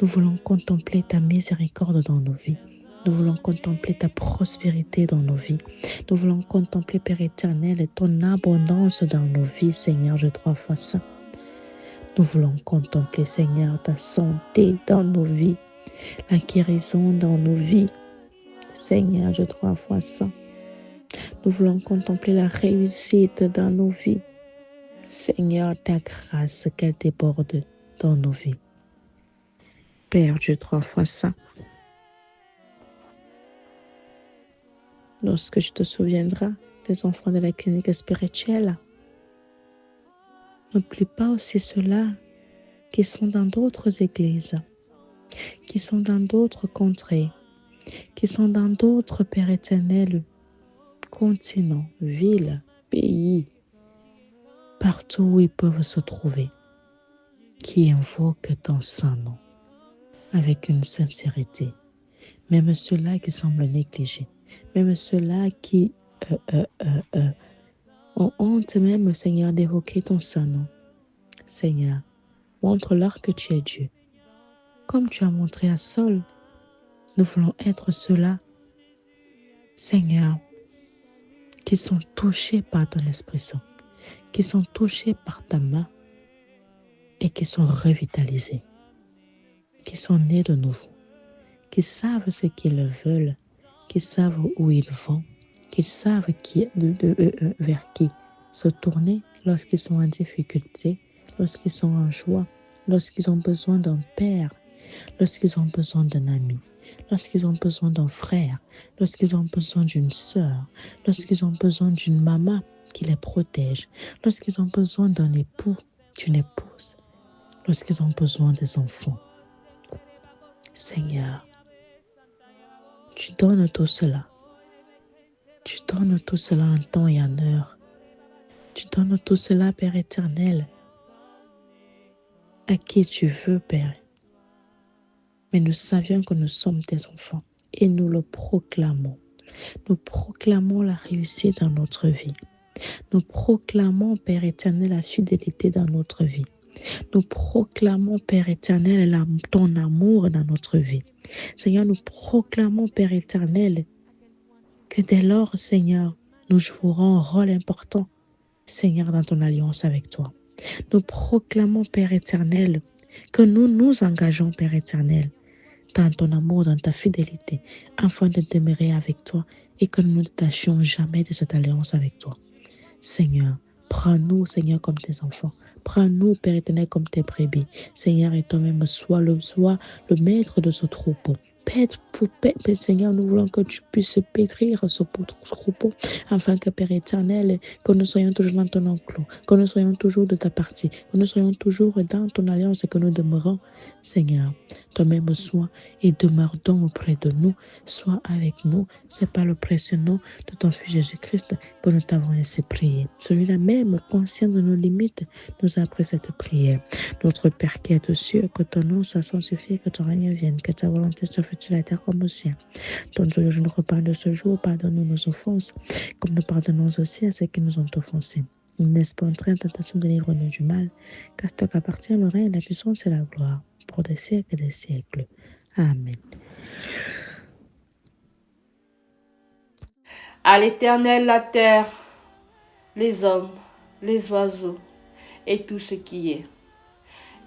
Nous voulons contempler ta miséricorde dans nos vies. Nous voulons contempler ta prospérité dans nos vies. Nous voulons contempler, Père éternel, ton abondance dans nos vies, Seigneur, Dieu 3 fois saint. Nous voulons contempler, Seigneur, ta santé dans nos vies, la guérison dans nos vies, Seigneur, Dieu 3 fois saint. Nous voulons contempler la réussite dans nos vies, Seigneur, ta grâce qu'elle déborde dans nos vies. Père Dieu 3 fois saint, lorsque tu te souviendras des enfants de la clinique spirituelle, n'oublie pas aussi ceux-là qui sont dans d'autres églises, qui sont dans d'autres contrées, qui sont dans d'autres, Père éternel, continents, villes, pays, partout où ils peuvent se trouver, qui invoquent ton saint nom avec une sincérité. Même ceux-là qui semblent négligés, même ceux-là qui ont honte même, Seigneur, d'évoquer ton saint nom. Seigneur, montre-leur que tu es Dieu. Comme tu as montré à Saul, nous voulons être ceux-là, Seigneur, qui sont touchés par ton Esprit Saint, qui sont touchés par ta main et qui sont revitalisés, qui sont nés de nouveau, qui savent ce qu'ils veulent, qui savent où ils vont, qui savent vers qui se tourner lorsqu'ils sont en difficulté, lorsqu'ils sont en joie, lorsqu'ils ont besoin d'un père, lorsqu'ils ont besoin d'un ami, lorsqu'ils ont besoin d'un frère, lorsqu'ils ont besoin d'une sœur, lorsqu'ils ont besoin d'une maman qui les protège, lorsqu'ils ont besoin d'un époux, d'une épouse, lorsqu'ils ont besoin des enfants. Seigneur, tu donnes tout cela. Tu donnes tout cela en temps et en heure. Tu donnes tout cela, Père éternel, à qui tu veux, Père. Mais nous savions que nous sommes tes enfants et nous le proclamons. Nous proclamons la réussite dans notre vie. Nous proclamons, Père éternel, la fidélité dans notre vie. Nous proclamons, Père éternel, ton amour dans notre vie. Seigneur, nous proclamons, Père éternel, que dès lors, Seigneur, nous jouerons un rôle important, Seigneur, dans ton alliance avec toi. Nous proclamons, Père éternel, que nous nous engageons, Père éternel, dans ton amour, dans ta fidélité, afin de demeurer avec toi et que nous ne tâchions jamais de cette alliance avec toi. Seigneur, prends-nous, Seigneur, comme tes enfants. Prends-nous, Père éternel, comme tes brebis. Seigneur, et toi-même, sois le maître de ce troupeau. Seigneur, nous voulons que tu puisses pétrir ce troupeau, afin que, Père éternel, que nous soyons toujours dans ton enclos, que nous soyons toujours de ta partie, que nous soyons toujours dans ton alliance et que nous demeurons, Seigneur, toi-même sois et demeure donc auprès de nous, sois avec nous. C'est par le précieux nom de ton Fils Jésus-Christ que nous t'avons ainsi prié. Celui-là même, conscient de nos limites, nous a appris cette prière. Notre Père qui est aux cieux, que ton nom soit sanctifié, que ton règne vienne, que ta volonté soit faite sur la terre comme au ciel. Donne-nous le repas de ce jour, pardonne-nous nos offenses, comme nous pardonnons aussi à ceux qui nous ont offensés. Ne nous laisse pas entrer en tentation, délivre-nous du mal, car c'est toi qu'appartient le règne, la puissance et la gloire, pour des siècles et des siècles. Amen. À l'Éternel la terre, les hommes, les oiseaux et tout ce qui est.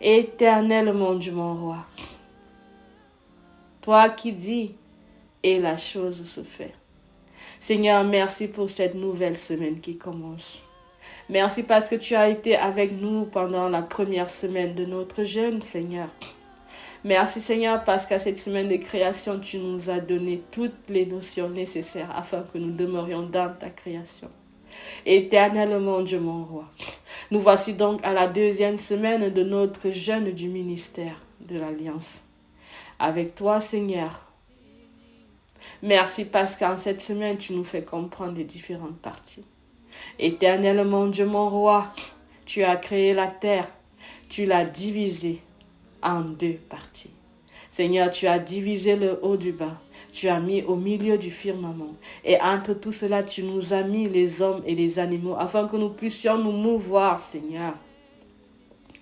Éternel mon Dieu, mon roi, toi qui dis et la chose se fait. Seigneur, merci pour cette nouvelle semaine qui commence. Merci parce que tu as été avec nous pendant la première semaine de notre jeûne, Seigneur. Merci, Seigneur, parce qu'à cette semaine de création, tu nous as donné toutes les notions nécessaires afin que nous demeurions dans ta création. Éternel mon Dieu, mon roi, nous voici donc à la deuxième semaine de notre jeûne du ministère de l'Alliance. Avec toi, Seigneur, merci parce qu'en cette semaine, tu nous fais comprendre les différentes parties. Éternel mon Dieu, mon roi, tu as créé la terre, tu l'as divisée en deux parties. Seigneur, tu as divisé le haut du bas, tu as mis au milieu du firmament. Et entre tout cela, tu nous as mis les hommes et les animaux afin que nous puissions nous mouvoir, Seigneur.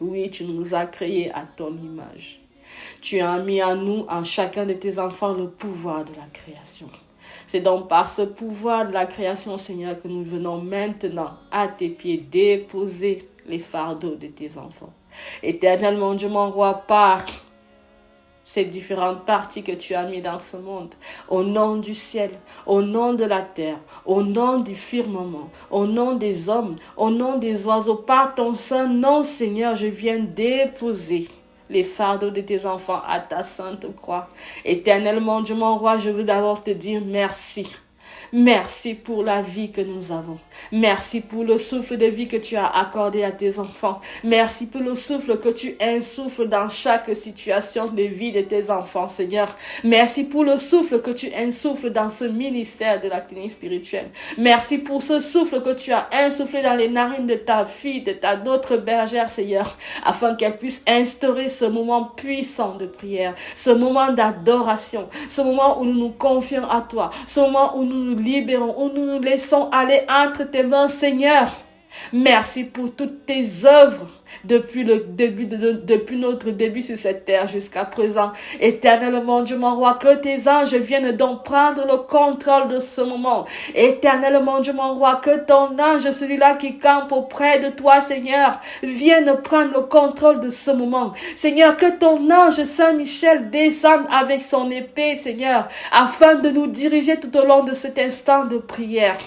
Oui, tu nous as créés à ton image. Tu as mis en nous, en chacun de tes enfants, le pouvoir de la création. C'est donc par ce pouvoir de la création, Seigneur, que nous venons maintenant à tes pieds déposer les fardeaux de tes enfants. Éternel mon Dieu, mon roi, par ces différentes parties que tu as mis dans ce monde, au nom du ciel, au nom de la terre, au nom du firmament, au nom des hommes, au nom des oiseaux, par ton saint nom, Seigneur, je viens déposer les fardeaux de tes enfants à ta sainte croix. Éternel mon Dieu, mon roi, je veux d'abord te dire merci. Merci pour la vie que nous avons. Merci pour le souffle de vie que tu as accordé à tes enfants. Merci pour le souffle que tu insouffles dans chaque situation de vie de tes enfants, Seigneur. Merci pour le souffle que tu insouffles dans ce ministère de la clinique spirituelle. Merci pour ce souffle que tu as insoufflé dans les narines de ta fille, de ta autre bergère, Seigneur, afin qu'elle puisse instaurer ce moment puissant de prière, ce moment d'adoration, ce moment où nous nous confions à toi, ce moment où nous nous libérons, où nous nous laissons aller entre tes mains, Seigneur. Merci pour toutes tes œuvres depuis notre début sur cette terre jusqu'à présent. Éternel mon Dieu, mon roi, que tes anges viennent donc prendre le contrôle de ce moment. Éternel mon Dieu, mon roi, que ton ange, celui-là qui campe auprès de toi, Seigneur, vienne prendre le contrôle de ce moment. Seigneur, que ton ange Saint-Michel descende avec son épée, Seigneur, afin de nous diriger tout au long de cet instant de prière.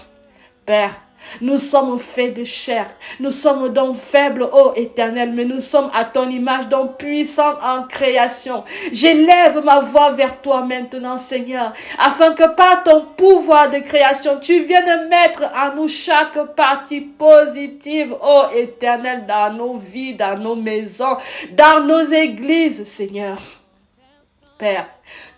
Père, nous sommes faits de chair, nous sommes donc faibles, ô Éternel, mais nous sommes à ton image, donc puissants en création. J'élève ma voix vers toi maintenant, Seigneur, afin que par ton pouvoir de création, tu viennes mettre en nous chaque partie positive, ô Éternel, dans nos vies, dans nos maisons, dans nos églises, Seigneur. Père,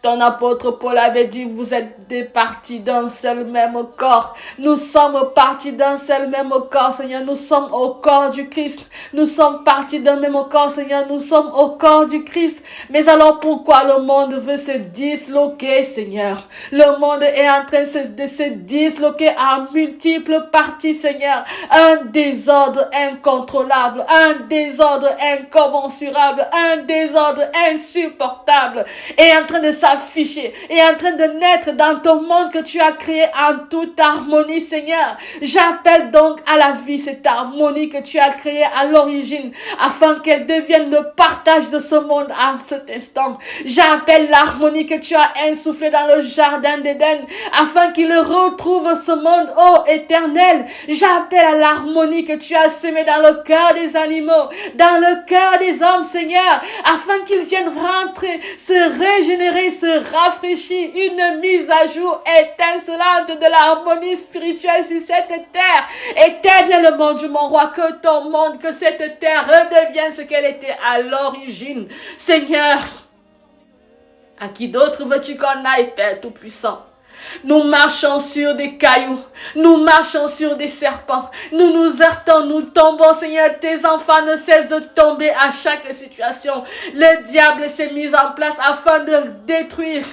Ton apôtre Paul avait dit, vous êtes des parties d'un seul même corps. Nous sommes partis d'un seul même corps, Seigneur. Nous sommes au corps du Christ. Nous sommes partis d'un même corps, Seigneur. Nous sommes au corps du Christ. Mais alors pourquoi le monde veut se disloquer, Seigneur? Le monde est en train de se disloquer en multiples parties, Seigneur. Un désordre incontrôlable, un désordre incommensurable, un désordre insupportable est en train de s'afficher, est en train de naître dans ton monde que tu as créé en toute harmonie, Seigneur. J'appelle donc à la vie cette harmonie que tu as créée à l'origine, afin qu'elle devienne le partage de ce monde en cet instant. J'appelle l'harmonie que tu as insufflée dans le jardin d'Éden, afin qu'il retrouve ce monde, ô Éternel. J'appelle à l'harmonie que tu as semée dans le cœur des animaux, dans le cœur des hommes, Seigneur, afin qu'ils viennent rentrer, se régénérer, se rafraîchir, une mise à jour étincelante de l'harmonie spirituelle sur cette terre. Éternellement, Dieu mon roi, que ton monde, que cette terre redevienne ce qu'elle était à l'origine. Seigneur, à qui d'autre veux-tu qu'on aille, Père Tout-Puissant? Nous marchons sur des cailloux, nous marchons sur des serpents, nous nous heurtons, nous tombons, Seigneur. Tes enfants ne cessent de tomber à chaque situation. Le diable s'est mis en place afin de détruire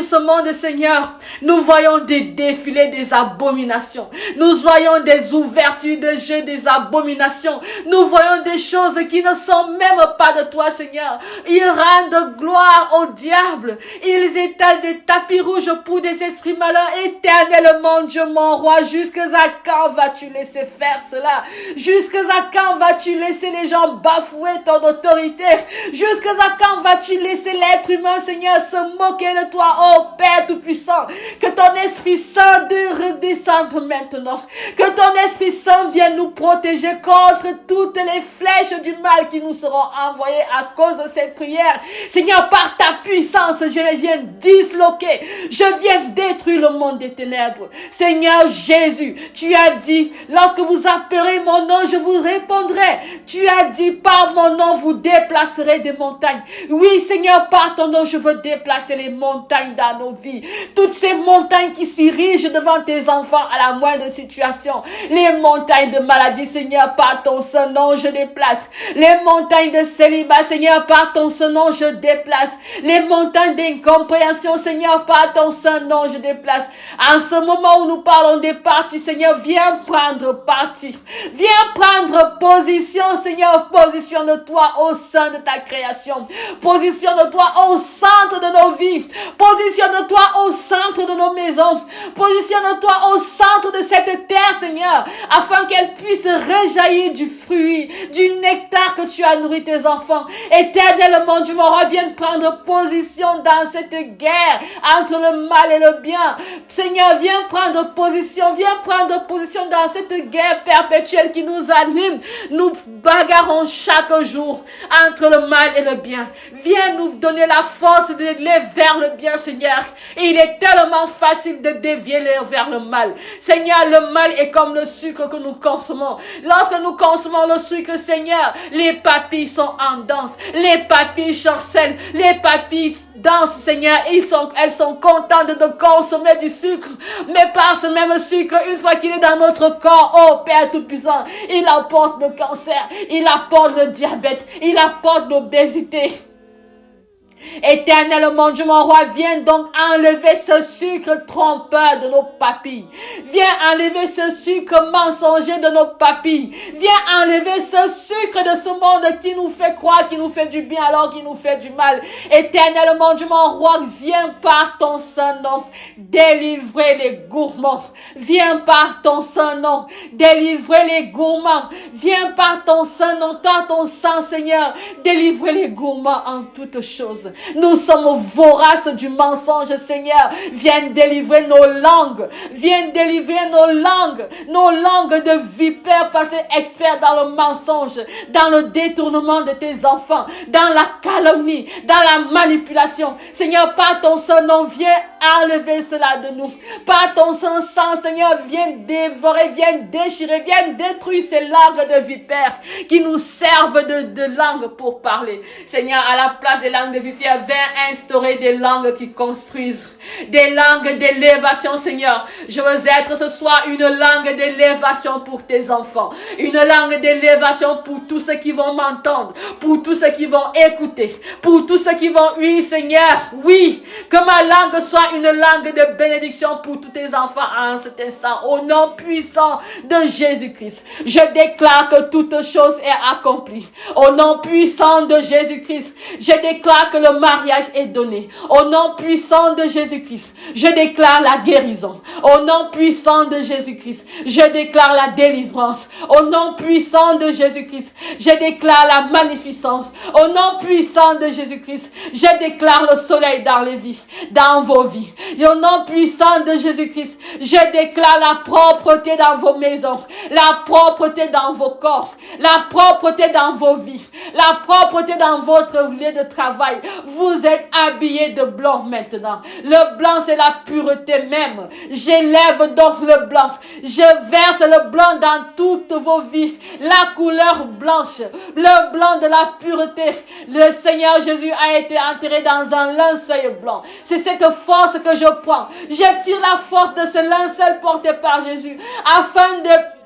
ce monde, Seigneur. Nous voyons des défilés des abominations, nous voyons des ouvertures de jeux des abominations, nous voyons des choses qui ne sont même pas de toi, Seigneur. Ils rendent gloire au diable, ils étalent des tapis rouges pour des esprits malins. Éternellement, Dieu mon roi, jusqu'à quand vas-tu laisser faire cela? Jusqu'à quand vas-tu laisser les gens bafouer ton autorité? Jusqu'à quand vas-tu laisser l'être humain, Seigneur, se moquer de toi, oh Père Tout-Puissant? Que ton Esprit Saint redescende maintenant, que ton Esprit Saint vienne nous protéger contre toutes les flèches du mal qui nous seront envoyées à cause de cette prière. Seigneur, par ta puissance, je viens disloquer, je viens détruire le monde des ténèbres. Seigneur Jésus, tu as dit, lorsque vous appellerez mon nom, je vous répondrai. Tu as dit, par mon nom, vous déplacerez des montagnes. Oui, Seigneur, par ton nom, je veux déplacer les montagnes dans nos vies. Toutes ces montagnes qui s'irrigent devant tes enfants à la moindre situation. Les montagnes de maladie, Seigneur, par ton seul nom, je déplace. Les montagnes de célibat, Seigneur, par ton seul nom, je déplace. Les montagnes d'incompréhension, Seigneur, par ton saint nom, je déplace. En ce moment où nous parlons des partis, Seigneur, viens prendre parti. Viens prendre position, Seigneur. Positionne-toi au sein de ta création. Positionne-toi au centre de nos vies. Positionne-toi au centre de nos maisons. Positionne-toi au centre de cette terre, Seigneur, afin qu'elle puisse rejaillir du fruit, du nectar que tu as nourri tes enfants. Éternellement, Dieu mon roi, viens prendre position dans cette guerre entre le mal et le bien. Seigneur, viens prendre position dans cette guerre perpétuelle qui nous anime. Nous bagarrons chaque jour entre le mal et le bien. Viens nous donner la force de aller vers le bien, Seigneur. Et il est tellement facile de dévier vers le mal. Seigneur, le mal est comme le sucre que nous consommons. Lorsque nous consommons le sucre, Seigneur, les papilles sont en danse. Les papilles chancellent. Les papilles dansent, Seigneur. Elles sont contentes de consommer du sucre. Mais par ce même sucre, une fois qu'il est dans notre corps, oh Père Tout-Puissant, il apporte le cancer, il apporte le diabète, il apporte l'obésité. Éternellement, Dieu mon roi, viens donc enlever ce sucre trompeur de nos papilles. Viens enlever ce sucre mensonger de nos papilles. Viens enlever ce sucre de ce monde qui nous fait croire qu'il nous fait du bien alors qu'il nous fait du mal. Éternellement, Dieu mon roi, viens par ton saint nom délivrer les gourmands. Viens par ton saint nom délivrer les gourmands. Viens par ton saint nom, par ton sang, Seigneur, délivrer les gourmands en toutes choses. Nous sommes voraces du mensonge, Seigneur. Viens délivrer nos langues. Viens délivrer nos langues de vipères passées experts dans le mensonge, dans le détournement de tes enfants, dans la calomnie, dans la manipulation. Seigneur, par ton saint nom, viens enlever cela de nous. Par ton saint sang, Seigneur, viens dévorer, viens déchirer, viens détruire ces langues de vipères qui nous servent de langue pour parler. Seigneur, à la place des langues de vipères, purifier. Viens instaurer des langues qui construisent, des langues d'élévation, Seigneur. Je veux être ce soir une langue d'élévation pour tes enfants, une langue d'élévation pour tous ceux qui vont m'entendre, pour tous ceux qui vont écouter, pour tous ceux qui vont, oui, Seigneur, oui, que ma langue soit une langue de bénédiction pour tous tes enfants en cet instant, au nom puissant de Jésus-Christ. Je déclare que toute chose est accomplie. Au nom puissant de Jésus-Christ, je déclare que le mariage est donné. Au nom puissant de Jésus-Christ, je déclare la guérison. Au nom puissant de Jésus-Christ, je déclare la délivrance. Au nom puissant de Jésus-Christ, je déclare la magnificence. Au nom puissant de Jésus-Christ, je déclare le soleil dans les vies, dans vos vies. Et au nom puissant de Jésus-Christ, je déclare la propreté dans vos maisons, la propreté dans vos corps, la propreté dans vos vies, la propreté dans votre lieu de travail. Vous êtes habillés de blanc maintenant. Le blanc, c'est la pureté même. J'élève donc le blanc. Je verse le blanc dans toutes vos vies. La couleur blanche, le blanc de la pureté. Le Seigneur Jésus a été enterré dans un linceul blanc. C'est cette force que je prends. Je tire la force de ce linceul porté par Jésus afin de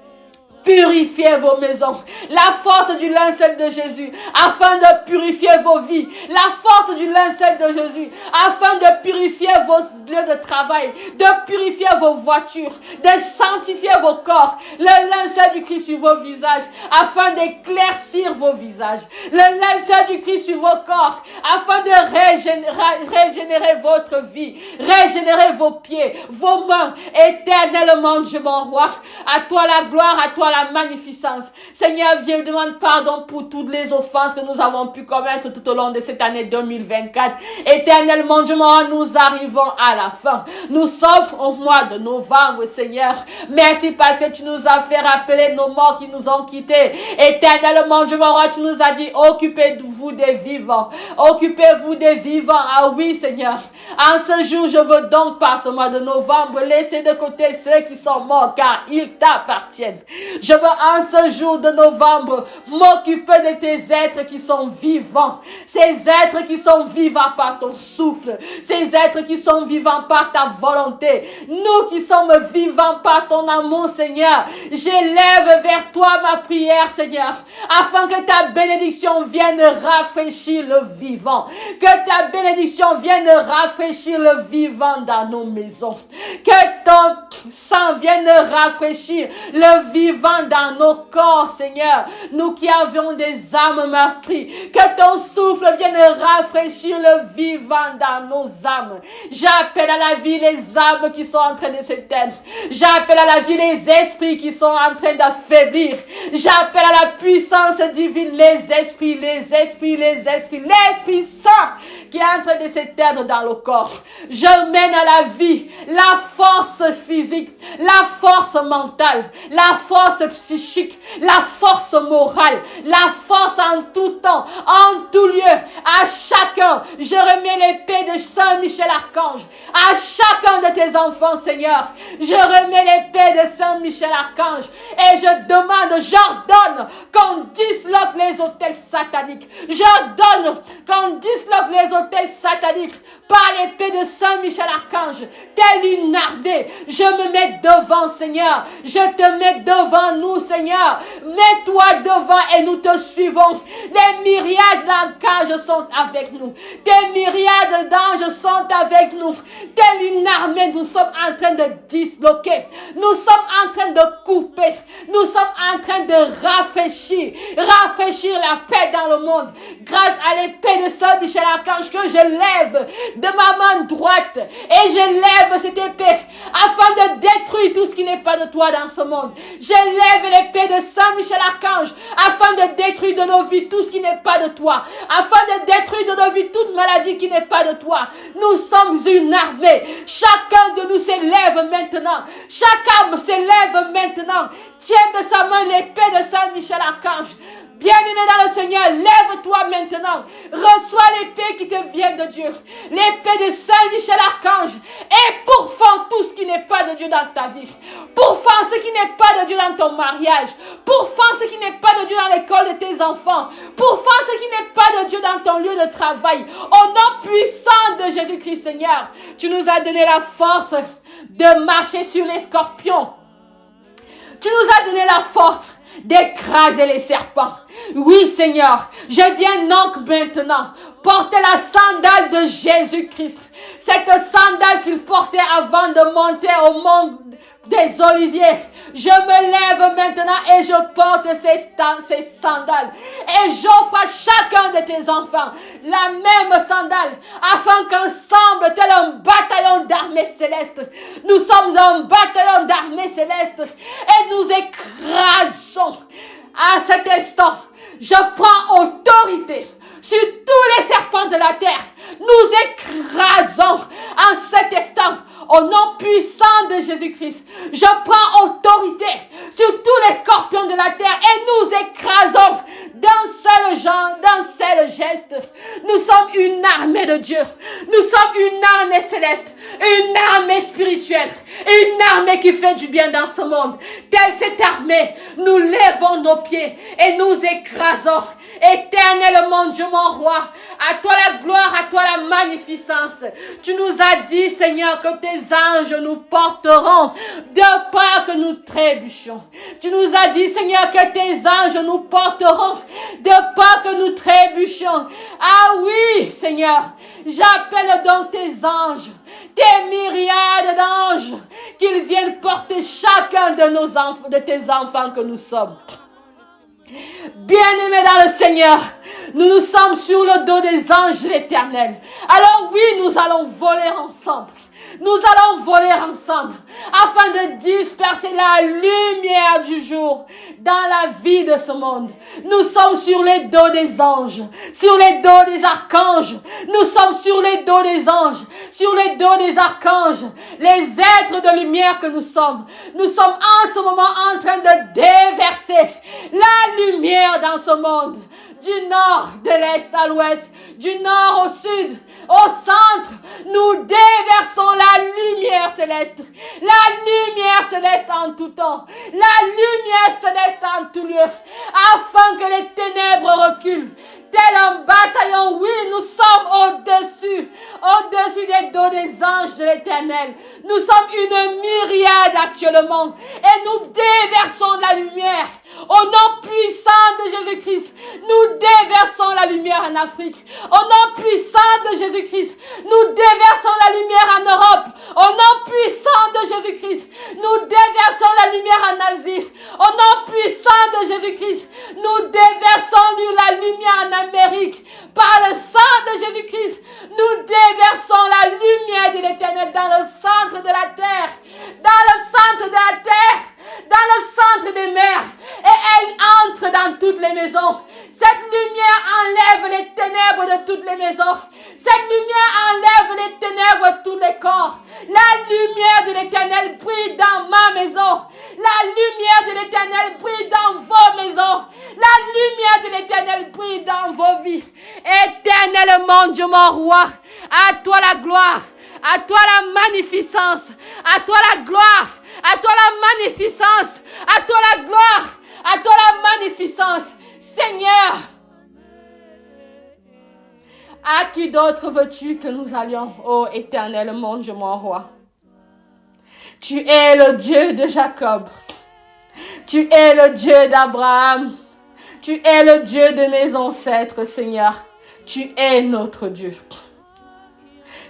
purifier vos maisons, la force du linceul de Jésus, afin de purifier vos vies, la force du linceul de Jésus, afin de purifier vos lieux de travail, de purifier vos voitures, de sanctifier vos corps, le linceul du Christ sur vos visages, afin d'éclaircir vos visages, le linceul du Christ sur vos corps, afin de régénérer votre vie, régénérer vos pieds, vos mains, éternellement, Dieu mon roi, à toi la gloire, à toi la magnificence. Seigneur, viens demande pardon pour toutes les offenses que nous avons pu commettre tout au long de cette année 2024. Éternellement, Dieu mon roi, nous arrivons à la fin. Nous sommes au mois de novembre, Seigneur. Merci parce que tu nous as fait rappeler nos morts qui nous ont quittés. Éternellement, Dieu mon roi, tu nous as dit, occupez-vous des vivants. Occupez-vous des vivants. Ah oui, Seigneur. En ce jour, je veux donc, par ce mois de novembre, laisser de côté ceux qui sont morts, car ils t'appartiennent. Je veux en ce jour de novembre m'occuper de tes êtres qui sont vivants. Ces êtres qui sont vivants par ton souffle. Ces êtres qui sont vivants par ta volonté. Nous qui sommes vivants par ton amour, Seigneur. J'élève vers toi ma prière, Seigneur, afin que ta bénédiction vienne rafraîchir le vivant. Que ta bénédiction vienne rafraîchir le vivant dans nos maisons. Que ton sang vienne rafraîchir le vivant dans nos corps, Seigneur. Nous qui avions des âmes meurtries, que ton souffle vienne rafraîchir le vivant dans nos âmes. J'appelle à la vie les âmes qui sont en train de s'éteindre. J'appelle à la vie les esprits qui sont en train d'affaiblir. J'appelle à la puissance divine les esprits, l'Esprit Saint qui est en train de s'éteindre dans le corps. Je mène à la vie la force physique, la force mentale, la force psychique, la force morale, la force en tout temps, en tout lieu, à chacun. Je remets l'épée de Saint Michel Archange à chacun de tes enfants, Seigneur. Je remets l'épée de Saint Michel Archange et je demande, j'ordonne qu'on disloque les autels sataniques. J'ordonne qu'on disloque les autels sataniques par l'épée de Saint Michel Archange. Telle une armée, je me mets devant, Seigneur. Je te mets devant nous, Seigneur. Mets-toi devant et nous te suivons. Des myriades d'anges sont avec nous. Des myriades d'anges sont avec nous. Telle une armée, nous sommes en train de disloquer. Nous sommes en train de couper. Nous sommes en train de rafraîchir la paix dans le monde. Grâce à l'épée de Saint Michel Archange que je lève de ma main droite. Et je lève cette épée afin de détruire tout ce qui n'est pas de toi dans ce monde. Je lève l'épée de Saint Michel Archange afin de détruire de nos vies tout ce qui n'est pas de toi. Afin de détruire de nos vies toute maladie qui n'est pas de toi. Nous sommes une armée. Chacun de nous s'élève maintenant. Chaque âme s'élève maintenant. Tiens de sa main l'épée de Saint Michel Archange. Bien-aimé dans le Seigneur, lève-toi maintenant. Reçois l'épée qui te vient de Dieu. L'épée de Saint Michel Archange. Et pourfend tout ce qui n'est pas de Dieu dans ta vie. Pourfends ce qui n'est pas de Dieu dans ton mariage. Pourfends ce qui n'est pas de Dieu dans l'école de tes enfants. Pourfends ce qui n'est pas de Dieu dans ton lieu de travail. Au nom puissant de Jésus-Christ, Seigneur, tu nous as donné la force de marcher sur les scorpions. Tu nous as donné la force d'écraser les serpents. Oui, Seigneur, je viens donc maintenant porter la sandale de Jésus-Christ. Cette sandale qu'il portait avant de monter au mont des Oliviers. Je me lève maintenant et je porte ces sandales. Et j'offre à chacun de tes enfants la même sandale, afin qu'ensemble, tel un bataillon d'armée céleste, nous sommes un bataillon d'armée céleste et nous écrasons à cet instant. Je prends autorité sur tous les serpents de la terre. Nous écrasons en cet instant, au nom puissant de Jésus-Christ. Je prends autorité sur tous les scorpions de la terre et nous écrasons d'un seul geste. Nous sommes une armée de Dieu. Nous sommes une armée céleste, une armée spirituelle, une armée qui fait du bien dans ce monde. Telle cette armée, nous lèvons nos pieds et nous écrasons. Éternellement, Dieu mon roi, à toi la gloire, à toi la magnificence. Tu nous as dit, Seigneur, que tes anges nous porteront de peur que nous trébuchions. Tu nous as dit, Seigneur, que tes anges nous porteront de peur que nous trébuchions. Ah oui, Seigneur, j'appelle donc tes anges, tes myriades d'anges, qu'ils viennent porter chacun de nos enfants, de tes enfants que nous sommes. Bien-aimés dans le Seigneur, nous sommes sur le dos des anges de l'Éternel. Alors oui, nous allons voler ensemble. Nous allons voler ensemble afin de disperser la lumière du jour dans la vie de ce monde. Nous sommes sur les dos des anges, sur les dos des archanges. Nous sommes sur les dos des anges, sur les dos des archanges. Les êtres de lumière que nous sommes. Nous sommes en ce moment en train de déverser la lumière dans ce monde. Du nord, de l'est à l'ouest, du nord au sud, au centre, nous déversons la lumière céleste. La lumière céleste en tout temps. La lumière céleste en tout lieu. Afin que les ténèbres reculent. Tel un bataillon, oui, nous sommes au-dessus des dos des anges de l'Éternel. Nous sommes une myriade actuellement et nous déversons la lumière. Au nom puissant de Jésus-Christ, nous déversons la lumière en Afrique. Au nom puissant de Jésus-Christ, nous déversons la lumière en Europe. Au nom puissant de Jésus-Christ, nous déversons la lumière en Asie. Au nom puissant de Jésus-Christ, nous déversons la lumière en Amérique. Par le sang de Jésus-Christ, nous déversons la lumière de l'Éternel dans le centre de la terre. Dans le centre de la terre. Dans le centre des mers. Et elle entre dans toutes les maisons. Cette lumière enlève les ténèbres de toutes les maisons. Cette lumière enlève les ténèbres de tous les corps. La lumière de l'Éternel brille dans ma maison. La lumière de l'Éternel brille dans vos maisons. La lumière de l'Éternel brille dans vos vies. Éternellement, Dieu mon roi, à toi la gloire, à toi la magnificence, à toi la gloire, à toi la magnificence, à toi la gloire, à toi la magnificence. Seigneur, à qui d'autre veux-tu que nous allions, ô éternel mon Dieu, mon roi? Tu es le Dieu de Jacob. Tu es le Dieu d'Abraham. Tu es le Dieu de mes ancêtres, Seigneur. Tu es notre Dieu.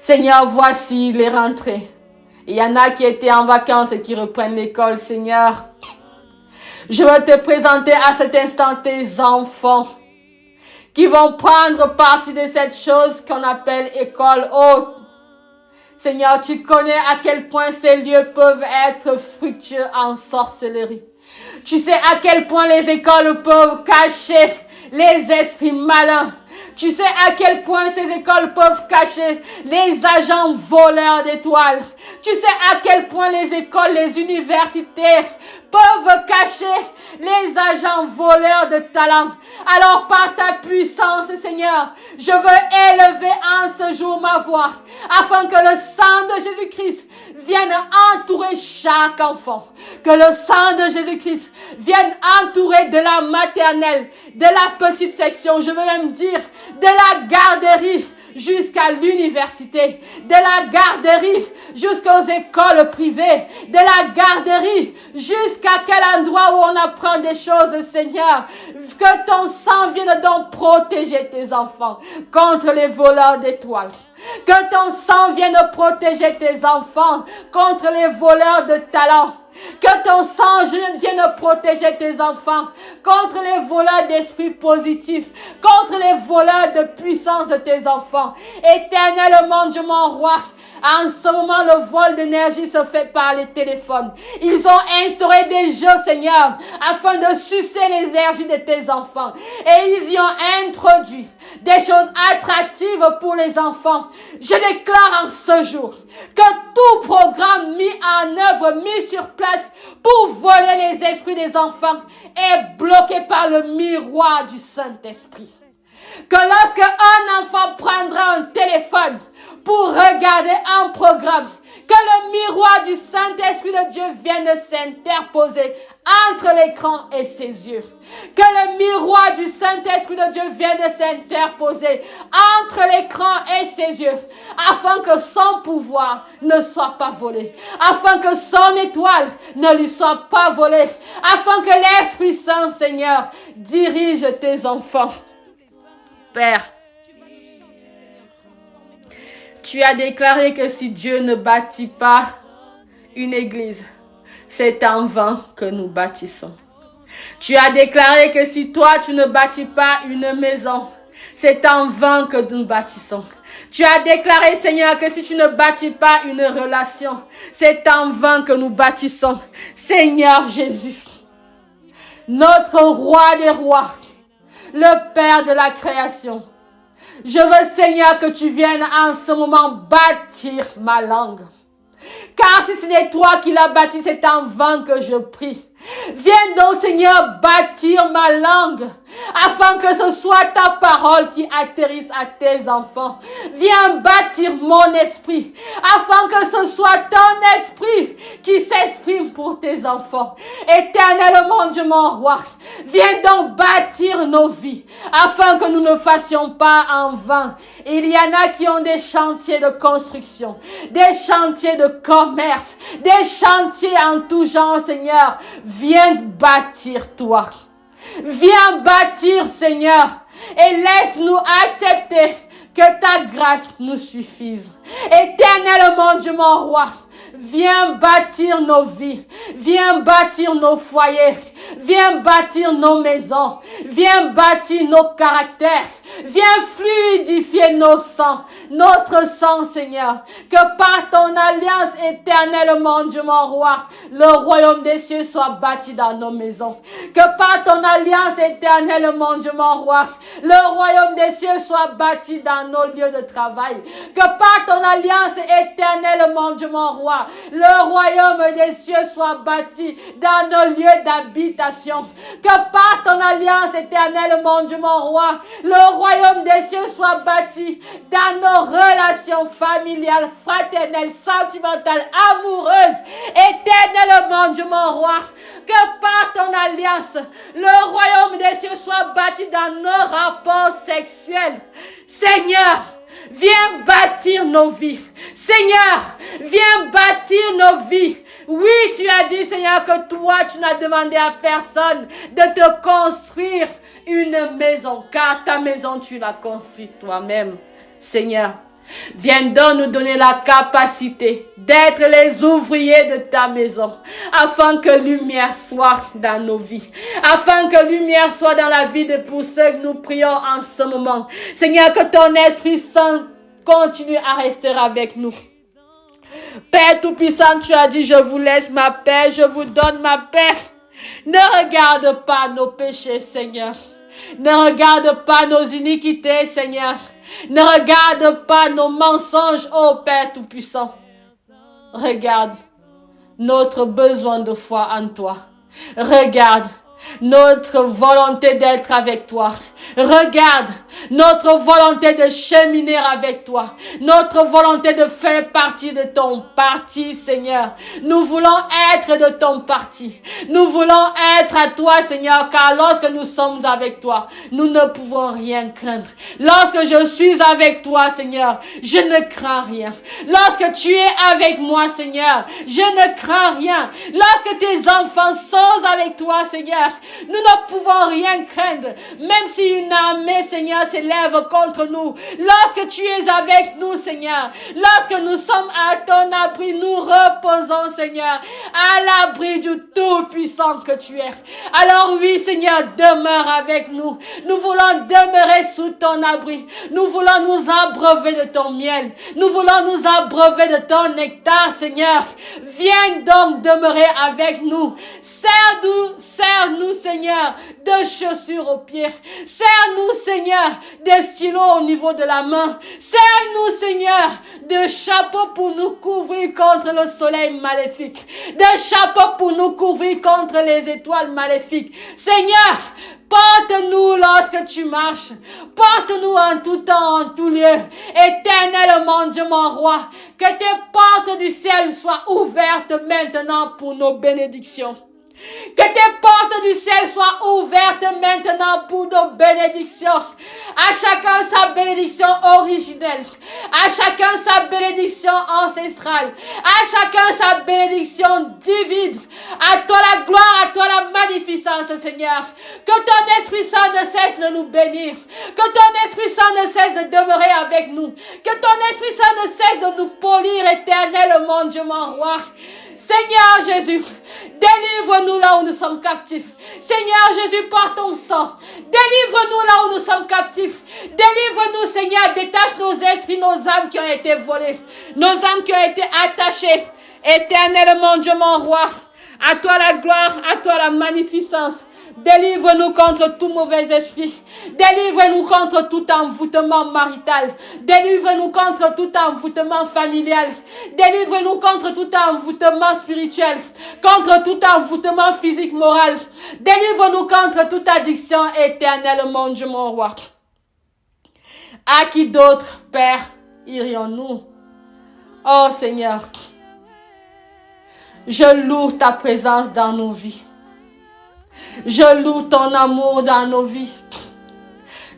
Seigneur, voici les rentrées. Il y en a qui étaient en vacances et qui reprennent l'école, Seigneur. Je veux te présenter à cet instant tes enfants qui vont prendre partie de cette chose qu'on appelle école haute. Seigneur, tu connais à quel point ces lieux peuvent être fructueux en sorcellerie. Tu sais à quel point les écoles peuvent cacher les esprits malins, Tu sais à quel point ces écoles peuvent cacher les agents voleurs d'étoiles. Tu sais à quel point les écoles, les universités peuvent cacher les agents voleurs de talent. Alors par ta puissance, Seigneur, je veux élever en ce jour ma voix, afin que le sang de Jésus-Christ vienne entourer chaque enfant. Que le sang de Jésus-Christ vienne entourer de la maternelle, de la petite section, je veux même dire, de la garderie jusqu'à l'université, de la garderie jusqu'aux écoles privées, de la garderie jusqu'à quel endroit où on apprend des choses, Seigneur. Que ton sang vienne donc protéger tes enfants contre les voleurs d'étoiles. Que ton sang vienne protéger tes enfants contre les voleurs de talents. Que ton sang vienne protéger tes enfants contre les voleurs d'esprit positif, contre les voleurs de puissance de tes enfants. Éternellement, Dieu mon roi, en ce moment, le vol d'énergie se fait par les téléphones. Ils ont instauré des jeux, Seigneur, afin de sucer l'énergie de tes enfants. Et ils y ont introduit des choses attractives pour les enfants. Je déclare en ce jour que tout programme mis en œuvre, mis sur place pour voler les esprits des enfants est bloqué par le miroir du Saint-Esprit. Que lorsque un enfant prendra un téléphone pour regarder un programme, que le miroir du Saint-Esprit de Dieu vienne s'interposer entre l'écran et ses yeux. Que le miroir du Saint-Esprit de Dieu vienne s'interposer entre l'écran et ses yeux, afin que son pouvoir ne soit pas volé, afin que son étoile ne lui soit pas volée, afin que l'Esprit Saint, Seigneur, dirige tes enfants. Père, tu as déclaré que si Dieu ne bâtit pas une église, c'est en vain que nous bâtissons. Tu as déclaré que si toi tu ne bâtis pas une maison, c'est en vain que nous bâtissons. Tu as déclaré, Seigneur, que si tu ne bâtis pas une relation, c'est en vain que nous bâtissons. Seigneur Jésus, notre roi des rois, le Père de la création, je veux, Seigneur, que tu viennes en ce moment bâtir ma langue. Car si ce n'est toi qui l'as bâti, c'est en vain que je prie. Viens donc, Seigneur, bâtir ma langue, afin que ce soit ta parole qui atterrisse à tes enfants. Viens bâtir mon esprit, afin que ce soit ton esprit qui s'exprime pour tes enfants. Éternellement, Dieu mon roi, viens donc bâtir nos vies, afin que nous ne fassions pas en vain. Il y en a qui ont des chantiers de construction, des chantiers de commerce, des chantiers en tout genre, Seigneur. Viens bâtir toi. Viens bâtir, Seigneur. Et laisse-nous accepter que ta grâce nous suffise. Éternellement, Dieu mon roi, viens bâtir nos vies. Viens bâtir nos foyers. Viens bâtir nos maisons. Viens bâtir nos caractères. Viens fluidifier nos sangs, notre sang, Seigneur. Que par ton alliance éternellement, Dieu mon roi, le royaume des cieux soit bâti dans nos maisons. Que par ton alliance éternellement, Dieu mon roi, le royaume des cieux soit bâti dans nos lieux de travail. Que par ton alliance éternellement, Dieu mon roi, le royaume des cieux soit bâti dans nos lieux d'habitation. Que par ton alliance éternellement, Dieu mon roi, le royaume des cieux soit bâti dans nos relations familiales, fraternelles, sentimentales, amoureuses, éternellement, Dieu mon roi. Que par ton alliance, le royaume des cieux soit bâti dans nos rapports sexuels. Seigneur, viens bâtir nos vies. Seigneur, viens bâtir nos vies. Oui, tu as dit, Seigneur, que toi, tu n'as demandé à personne de te construire une maison, car ta maison, tu l'as construite toi-même. Seigneur, viens donc nous donner la capacité d'être les ouvriers de ta maison, afin que lumière soit dans nos vies, afin que lumière soit dans la vie de pour ceux que nous prions en ce moment. Seigneur, que ton Esprit Saint continue à rester avec nous. Père Tout-Puissant, tu as dit, je vous laisse ma paix, je vous donne ma paix. Ne regarde pas nos péchés, Seigneur. Ne regarde pas nos iniquités, Seigneur. Ne regarde pas nos mensonges, ô Père Tout-Puissant. Regarde notre besoin de foi en toi. Regarde notre volonté d'être avec toi. Regarde notre volonté de cheminer avec toi. Notre volonté de faire partie de ton parti, Seigneur. Nous voulons être de ton parti. Nous voulons être à toi, Seigneur, car lorsque nous sommes avec toi, nous ne pouvons rien craindre. Lorsque je suis avec toi, Seigneur, je ne crains rien. Lorsque tu es avec moi, Seigneur, je ne crains rien. Lorsque tes enfants sont avec toi, Seigneur, nous ne pouvons rien craindre. Même si une armée, Seigneur, s'élève contre nous. Lorsque tu es avec nous, Seigneur, lorsque nous sommes à ton abri, nous reposons, Seigneur, à l'abri du Tout-Puissant que tu es. Alors oui, Seigneur, demeure avec nous. Nous voulons demeurer sous ton abri. Nous voulons nous abreuver de ton miel. Nous voulons nous abreuver de ton nectar, Seigneur. Viens donc demeurer avec nous. Serre-nous, Seigneur, de chaussures aux pieds. Serre-nous, Seigneur, de stylos au niveau de la main. Serre-nous, Seigneur, de chapeaux pour nous couvrir contre le soleil maléfique. De chapeaux pour nous couvrir contre les étoiles maléfiques. Seigneur, porte-nous lorsque tu marches. Porte-nous en tout temps, en tout lieu. Éternellement, Dieu mon roi, que tes portes du ciel soient ouvertes maintenant pour nos bénédictions. Que tes portes du ciel soient ouvertes maintenant pour nos bénédictions. À chacun sa bénédiction originelle. À chacun sa bénédiction ancestrale. À chacun sa bénédiction divine. À toi la gloire, à toi la magnificence, Seigneur. Que ton Esprit Saint ne cesse de nous bénir. Que ton Esprit Saint ne cesse de demeurer avec nous. Que ton Esprit Saint ne cesse de nous polir éternellement, Dieu mon roi. Seigneur Jésus, délivre-nous là où nous sommes captifs. Seigneur Jésus, par ton sang, délivre-nous là où nous sommes captifs. Délivre-nous, Seigneur, détache nos esprits, nos âmes qui ont été volées, nos âmes qui ont été attachées. Éternellement, Dieu mon roi, à toi la gloire, à toi la magnificence. Délivre-nous contre tout mauvais esprit. Délivre-nous contre tout envoûtement marital. Délivre-nous contre tout envoûtement familial. Délivre-nous contre tout envoûtement spirituel. Contre tout envoûtement physique, moral. Délivre-nous contre toute addiction éternellement, Dieu mon roi. À qui d'autre, Père, irions-nous? Oh Seigneur, je loue ta présence dans nos vies. Je loue ton amour dans nos vies.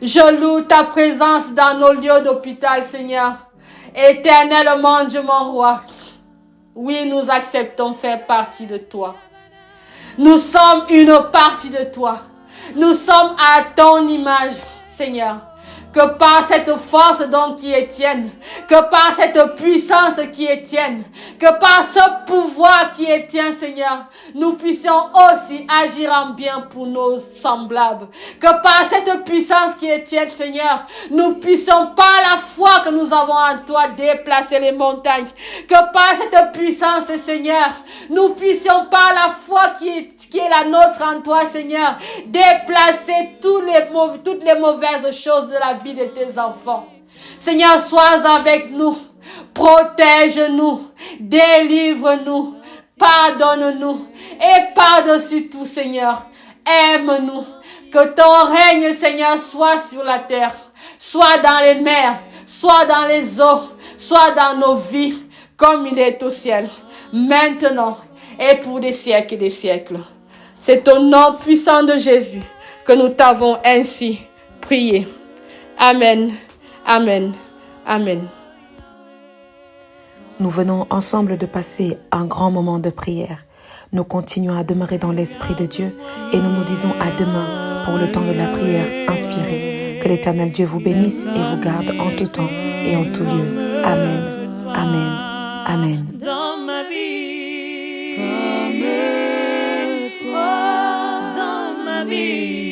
Je loue ta présence dans nos lieux d'hôpital, Seigneur. Éternellement, Dieu mon roi. Oui, nous acceptons faire partie de toi. Nous sommes une partie de toi. Nous sommes à ton image, Seigneur. Que par cette force donc qui est tienne, que par cette puissance qui est tienne, que par ce pouvoir qui est tien, Seigneur, nous puissions aussi agir en bien pour nos semblables. Que par cette puissance qui est tienne, Seigneur, nous puissions par la foi que nous avons en toi déplacer les montagnes. Que par cette puissance, Seigneur, nous puissions par la foi qui est la nôtre en toi, Seigneur, déplacer toutes les mauvaises choses de la vie de tes enfants. Seigneur, sois avec nous, protège-nous, délivre-nous, pardonne-nous et par-dessus tout, Seigneur, aime-nous. Que ton règne, Seigneur, soit sur la terre, soit dans les mers, soit dans les eaux, soit dans nos vies, comme il est au ciel, maintenant et pour des siècles et des siècles. C'est au nom puissant de Jésus que nous t'avons ainsi prié. Amen, amen, amen. Nous venons ensemble de passer un grand moment de prière. Nous continuons à demeurer dans l'Esprit de Dieu et nous nous disons à demain pour le temps de la prière inspirée. Que l'Éternel Dieu vous bénisse et vous garde en tout temps et en tout lieu. Amen, amen, amen. Dans ma vie, comme toi, dans ma vie.